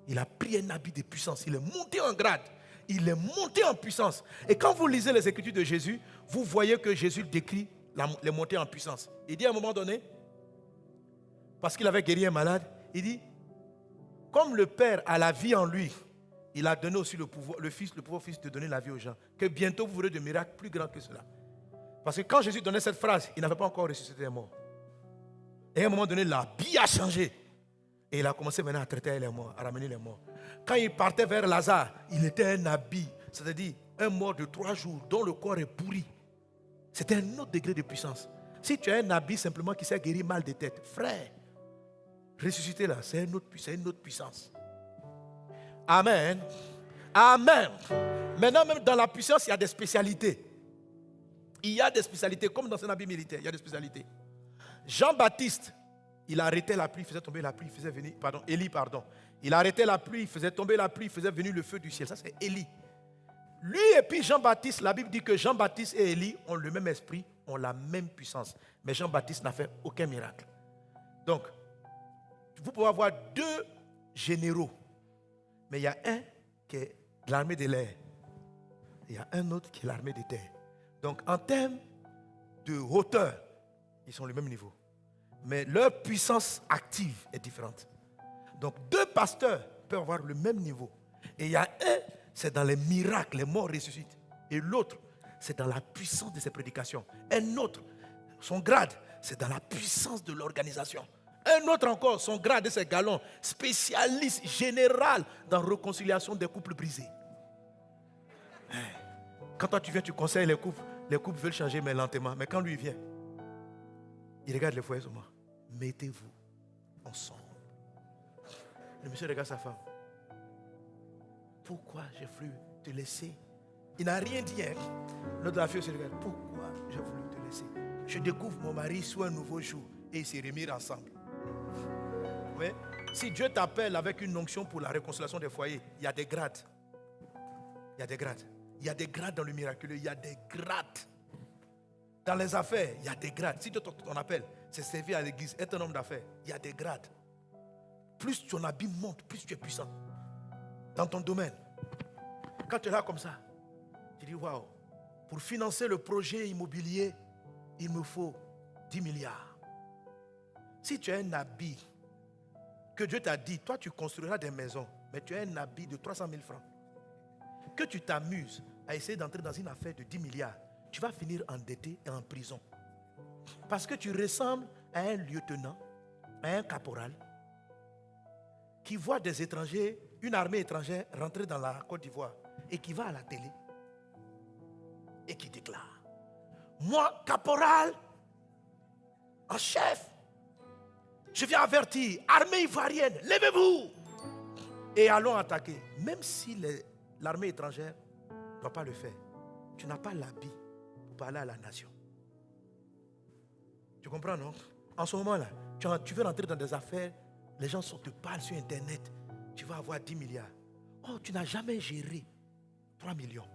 Il a pris un habit de puissance, il est monté en grade, il est monté en puissance. Et quand vous lisez les Écritures de Jésus, vous voyez que Jésus décrit les montées en puissance. Il dit à un moment donné, parce qu'il avait guéri un malade, il dit, comme le Père a la vie en lui, il a donné aussi le pouvoir au Fils de donner la vie aux gens. Que bientôt vous verrez des miracles plus grands que cela. Parce que quand Jésus donnait cette phrase, il n'avait pas encore ressuscité les morts. Et à un moment donné, la vie a changé. Et il a commencé maintenant à traiter les morts, à ramener les morts. Quand il partait vers Lazare, il était un habit, c'est-à-dire un mort de 3 jours dont le corps est pourri. C'était un autre degré de puissance. Si tu as un habit simplement qui sait guérir mal des têtes, frère, ressusciter là, c'est une autre puissance. Amen. Amen. Maintenant, même dans la puissance, il y a des spécialités. Il y a des spécialités, comme dans un habit militaire, il y a des spécialités. Jean-Baptiste, il arrêtait la pluie, il faisait tomber la pluie, il faisait venir, Élie. Il arrêtait la pluie, il faisait tomber la pluie, il faisait venir le feu du ciel. Ça, c'est Élie. Lui et puis Jean-Baptiste, la Bible dit que Jean-Baptiste et Élie ont le même esprit, ont la même puissance. Mais Jean-Baptiste n'a fait aucun miracle. Donc, vous pouvez avoir 2 généraux. Mais il y a un qui est de l'armée de l'air. Il y a un autre qui est l'armée des terres. Donc, en termes de hauteur, ils sont au même niveau. Mais leur puissance active est différente. Donc, 2 pasteurs peuvent avoir le même niveau. Et il y a un, c'est dans les miracles, les morts ressuscitent. Et l'autre, c'est dans la puissance de ses prédications. Un autre, son grade, c'est dans la puissance de l'organisation. Un autre encore, son grade et ses galons, spécialiste général dans la réconciliation des couples brisés. Quand toi tu viens, tu conseilles les couples veulent changer mais lentement. Mais quand lui vient, il regarde les foyers seulement. Mettez-vous ensemble. Le monsieur regarde sa femme. Pourquoi j'ai voulu te laisser? Il n'a rien dit. L'autre la fille se regarde. Pourquoi j'ai voulu te laisser? Je découvre mon mari sous un nouveau jour et ils se remirent ensemble. Oui. Si Dieu t'appelle avec une onction pour la réconciliation des foyers, il y a des grades. Il y a des grades. Il y a des grades dans le miraculeux. Il y a des grades. Dans les affaires, il y a des grades. Si ton appel, c'est servir à l'église, être un homme d'affaires, il y a des grades. Plus ton habit monte, plus tu es puissant. Dans ton domaine. Quand tu es là comme ça, tu dis, waouh, pour financer le projet immobilier, il me faut 10 milliards. Si tu as un habit que Dieu t'a dit, toi tu construiras des maisons, mais tu as un habit de 300 000 francs. Que tu t'amuses à essayer d'entrer dans une affaire de 10 milliards, tu vas finir endetté et en prison. Parce que tu ressembles à un lieutenant, à un caporal, qui voit des étrangers, une armée étrangère rentrer dans la Côte d'Ivoire et qui va à la télé et qui déclare: moi, caporal, en chef, je viens avertir, armée ivoirienne, levez-vous et allons attaquer. Même si l'armée étrangère ne doit pas le faire, tu n'as pas l'habit pour parler à la nation. Tu comprends, non? En ce moment-là, tu veux rentrer dans des affaires, les gens te parlent sur Internet, tu vas avoir 10 milliards. Oh, tu n'as jamais géré 3 millions.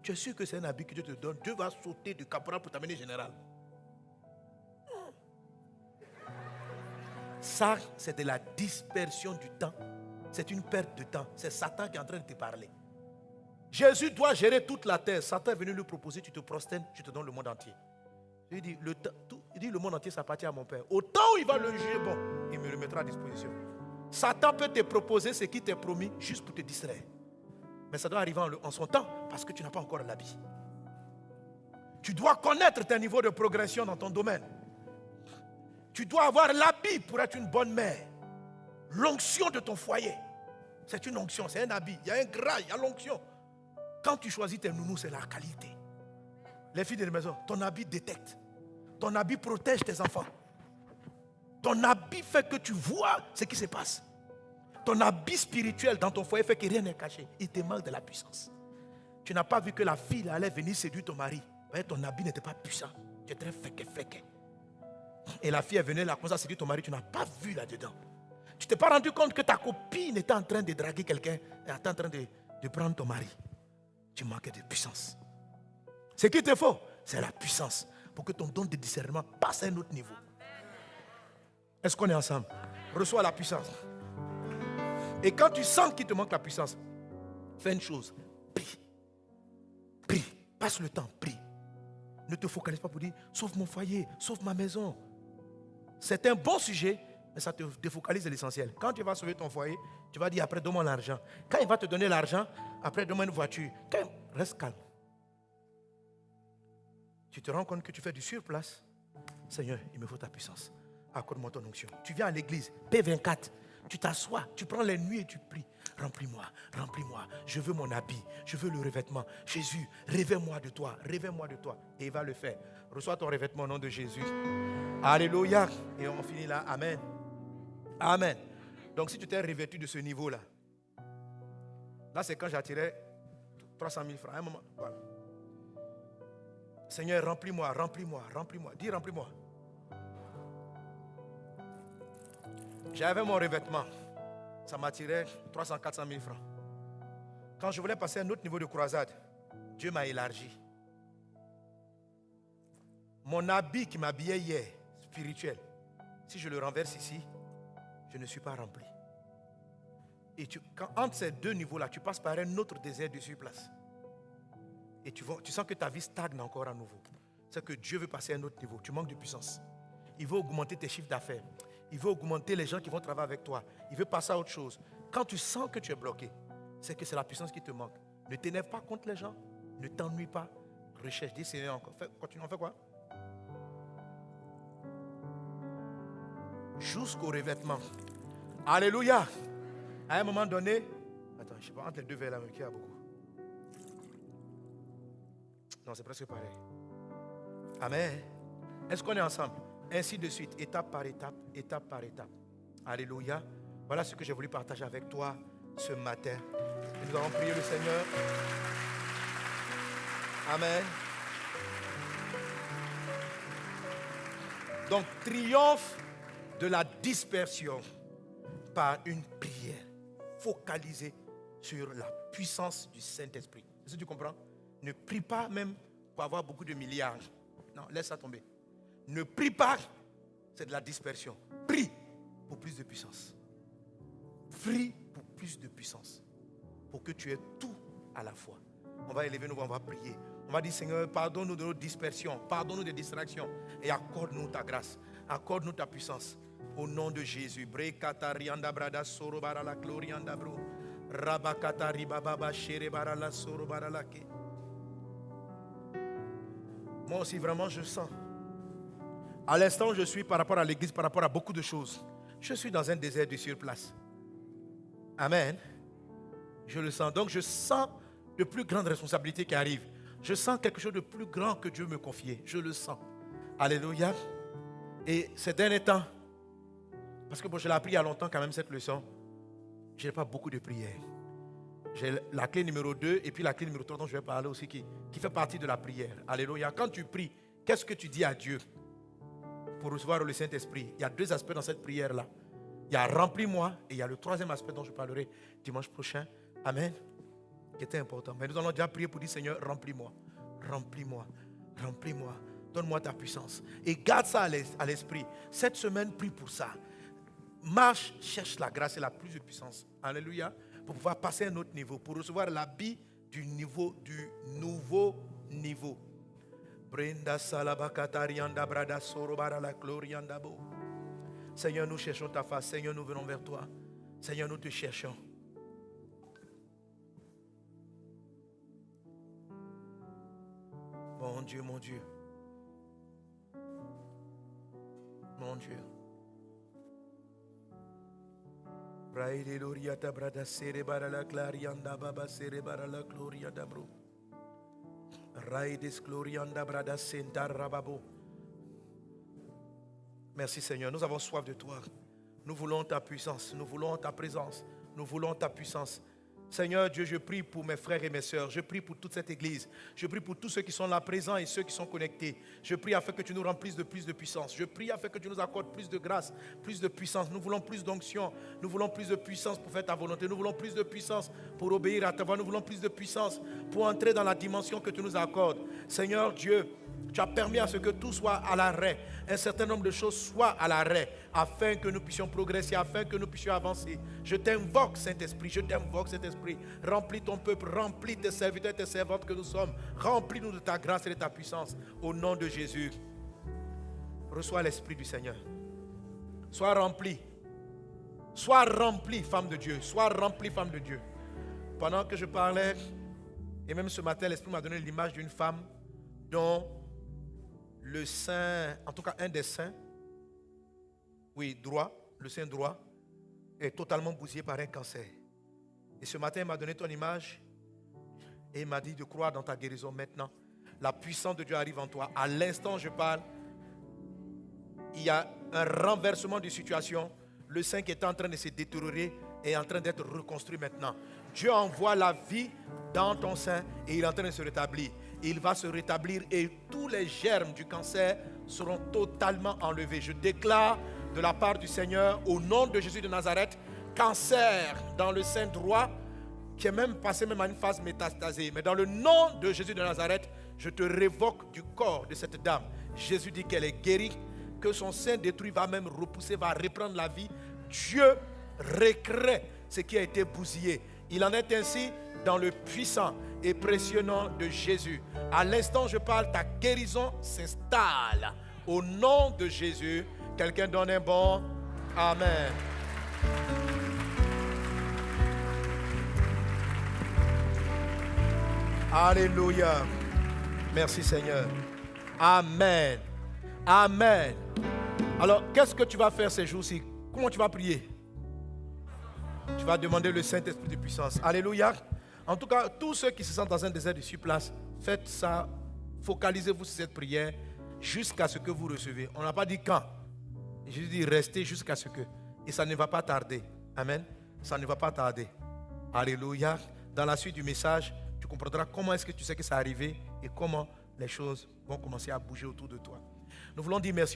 Tu es sûr que c'est un habit que Dieu te donne. Dieu va sauter de caporal pour t'amener général. Ça, c'est de la dispersion du temps. C'est une perte de temps. C'est Satan qui est en train de te parler. Jésus doit gérer toute la terre. Satan est venu lui proposer, tu te prosternes, je te donne le monde entier. Il dit, le monde entier, ça appartient à mon Père. Au temps où il va le juger, bon, il me le mettra à disposition. Satan peut te proposer ce qui t'est promis juste pour te distraire. Mais ça doit arriver en son temps parce que tu n'as pas encore l'habit. Tu dois connaître tes niveaux de progression dans ton domaine. Tu dois avoir l'habit pour être une bonne mère. L'onction de ton foyer, c'est une onction, c'est un habit. Il y a un gras, il y a l'onction. Quand tu choisis tes nounous, c'est la qualité. Les filles de la maison, ton habit détecte. Ton habit protège tes enfants. Ton habit fait que tu vois ce qui se passe. Ton habit spirituel dans ton foyer fait que rien n'est caché. Il te manque de la puissance. Tu n'as pas vu que la fille allait venir séduire ton mari. Ton habit n'était pas puissant. Tu es très féqué. Et la fille est venue là, comme ça, séduire ton mari. Tu n'as pas vu là-dedans. Tu t'es pas rendu compte que ta copine était en train de draguer quelqu'un et était en train de prendre ton mari. Tu manquais de puissance. Ce qu'il te faut, c'est la puissance pour que ton don de discernement passe à un autre niveau. Est-ce qu'on est ensemble? Reçois la puissance. Et quand tu sens qu'il te manque la puissance, fais une chose. Prie. Prie. Passe le temps. Prie. Ne te focalise pas pour dire, sauve mon foyer, sauve ma maison. C'est un bon sujet, mais ça te défocalise de l'essentiel. Quand tu vas sauver ton foyer, tu vas dire, après, donne-moi l'argent. Quand il va te donner l'argent, après, donne-moi une voiture. Reste calme. Tu te rends compte que tu fais du surplace. Seigneur, il me faut ta puissance. Accorde-moi ton onction. Tu viens à l'église, P24. Tu t'assois, tu prends les nuits et tu pries. Remplis-moi, remplis-moi. Je veux mon habit, je veux le revêtement. Jésus, revêt-moi de toi, revêt-moi de toi. Et il va le faire. Reçois ton revêtement au nom de Jésus. Alléluia. Et on finit là. Amen. Amen. Donc si tu t'es revêtu de ce niveau-là, là c'est quand j'attirais 300 000 francs. À un moment, voilà. Seigneur, remplis-moi, remplis-moi, remplis-moi. Dis remplis-moi. J'avais mon revêtement. Ça m'attirait 300, 400 000 francs. Quand je voulais passer à un autre niveau de croisade, Dieu m'a élargi. Mon habit qui m'habillait hier, spirituel, si je le renverse ici, je ne suis pas rempli. Et entre ces deux niveaux-là, tu passes par un autre désert de sur place. Et tu sens que ta vie stagne encore à nouveau. C'est que Dieu veut passer à un autre niveau. Tu manques de puissance. Il veut augmenter tes chiffres d'affaires. Il veut augmenter les gens qui vont travailler avec toi. Il veut passer à autre chose. Quand tu sens que tu es bloqué, c'est que c'est la puissance qui te manque. Ne t'énerve pas contre les gens. Ne t'ennuie pas. Recherche. Dis Seigneur encore. Continue. On fait quoi? Jusqu'au revêtement. Alléluia. À un moment donné, attends, je ne sais pas, entre les deux vers là, qui a beaucoup. Non, c'est presque pareil. Amen. Est-ce qu'on est ensemble? Ainsi de suite, étape par étape, étape par étape. Alléluia. Voilà ce que j'ai voulu partager avec toi ce matin. Et nous allons prier le Seigneur. Amen. Donc, triomphe de la dispersion par une prière focalisée sur la puissance du Saint-Esprit. Est-ce que tu comprends? Ne prie pas même pour avoir beaucoup de milliards. Non, laisse ça tomber. Ne prie pas, c'est de la dispersion. Prie pour plus de puissance. Prie pour plus de puissance. Pour que tu aies tout à la fois. On va élever nos voix, on va prier. On va dire Seigneur, pardonne-nous de nos dispersions, pardonne-nous des distractions et accorde-nous ta grâce, accorde-nous ta puissance. Au nom de Jésus. Moi aussi vraiment je sens. À l'instant où je suis par rapport à l'église, par rapport à beaucoup de choses, je suis dans un désert de surplace. Amen. Je le sens. Donc je sens de plus grandes responsabilités qui arrivent. Je sens quelque chose de plus grand que Dieu me confiait. Je le sens. Alléluia. Et ces derniers temps, parce que je l'ai appris il y a longtemps quand même cette leçon, je n'ai pas beaucoup de prières. J'ai la clé numéro 2 et puis la clé numéro 3 dont je vais parler aussi qui fait partie de la prière. Alléluia. Quand tu pries, qu'est-ce que tu dis à Dieu pour recevoir le Saint-Esprit? Il y a deux aspects dans cette prière-là. Il y a remplis-moi et il y a le troisième aspect dont je parlerai dimanche prochain. Amen. Qui était important. Mais nous allons déjà prier pour dire Seigneur, remplis-moi, remplis-moi, remplis-moi. Donne-moi ta puissance. Et garde ça à l'esprit. Cette semaine, prie pour ça. Marche, cherche la grâce et la plus de puissance. Alléluia. Pour pouvoir passer à un autre niveau. Pour recevoir l'habit du nouveau niveau. Seigneur, nous cherchons ta face. Seigneur, nous venons vers toi. Seigneur, nous te cherchons. Mon Dieu, mon Dieu. Mon Dieu. Braide loriata brada sere barala clarianda baba sere barala gloria dabro. Raides glorianda brada senta rababo. Merci Seigneur, nous avons soif de toi. Nous voulons ta puissance, nous voulons ta présence, nous voulons ta puissance. Seigneur Dieu, je prie pour mes frères et mes sœurs. Je prie pour toute cette église. Je prie pour tous ceux qui sont là présents et ceux qui sont connectés. Je prie afin que tu nous remplisses de plus de puissance. Je prie afin que tu nous accordes plus de grâce, plus de puissance. Nous voulons plus d'onction. Nous voulons plus de puissance pour faire ta volonté. Nous voulons plus de puissance pour obéir à ta voix. Nous voulons plus de puissance pour entrer dans la dimension que tu nous accordes. Seigneur Dieu, tu as permis à ce que tout soit à l'arrêt. Un certain nombre de choses soient à l'arrêt afin que nous puissions progresser, afin que nous puissions avancer. Je t'invoque, Saint-Esprit, je t'invoque, Saint-Esprit. Remplis ton peuple, remplis tes serviteurs et tes servantes que nous sommes. Remplis-nous de ta grâce et de ta puissance. Au nom de Jésus, reçois l'Esprit du Seigneur. Sois rempli. Sois rempli, femme de Dieu. Sois rempli, femme de Dieu. Pendant que je parlais, et même ce matin, l'Esprit m'a donné l'image d'une femme dont le sein, en tout cas un des seins, oui, droit, le sein droit, est totalement bousillé par un cancer. Et ce matin, il m'a donné ton image et il m'a dit de croire dans ta guérison maintenant. La puissance de Dieu arrive en toi. À l'instant où je parle, il y a un renversement de situation. Le sein qui était en train de se détériorer est en train d'être reconstruit maintenant. Dieu envoie la vie dans ton sein et il est en train de se rétablir. Il va se rétablir et tous les germes du cancer seront totalement enlevés. Je déclare de la part du Seigneur, au nom de Jésus de Nazareth, cancer dans le sein droit, qui est même passé même à une phase métastasée. Mais dans le nom de Jésus de Nazareth, je te révoque du corps de cette dame. Jésus dit qu'elle est guérie, que son sein détruit va même repousser, va reprendre la vie. Dieu recrée ce qui a été bousillé. Il en est ainsi dans le puissant et précieux nom de Jésus. À l'instant où je parle, ta guérison s'installe. Au nom de Jésus, quelqu'un donne un bon Amen. Alléluia. Merci Seigneur. Amen. Amen. Alors, qu'est-ce que tu vas faire ces jours-ci? Comment tu vas prier? Tu vas demander le Saint-Esprit de puissance. Alléluia. En tout cas, tous ceux qui se sentent dans un désert de surplace, faites ça. Focalisez-vous sur cette prière jusqu'à ce que vous recevez. On n'a pas dit quand. Jésus dit restez jusqu'à ce que. Et ça ne va pas tarder. Amen. Ça ne va pas tarder. Alléluia. Dans la suite du message, tu comprendras comment est-ce que tu sais que ça est arrivé et comment les choses vont commencer à bouger autour de toi. Nous voulons dire merci.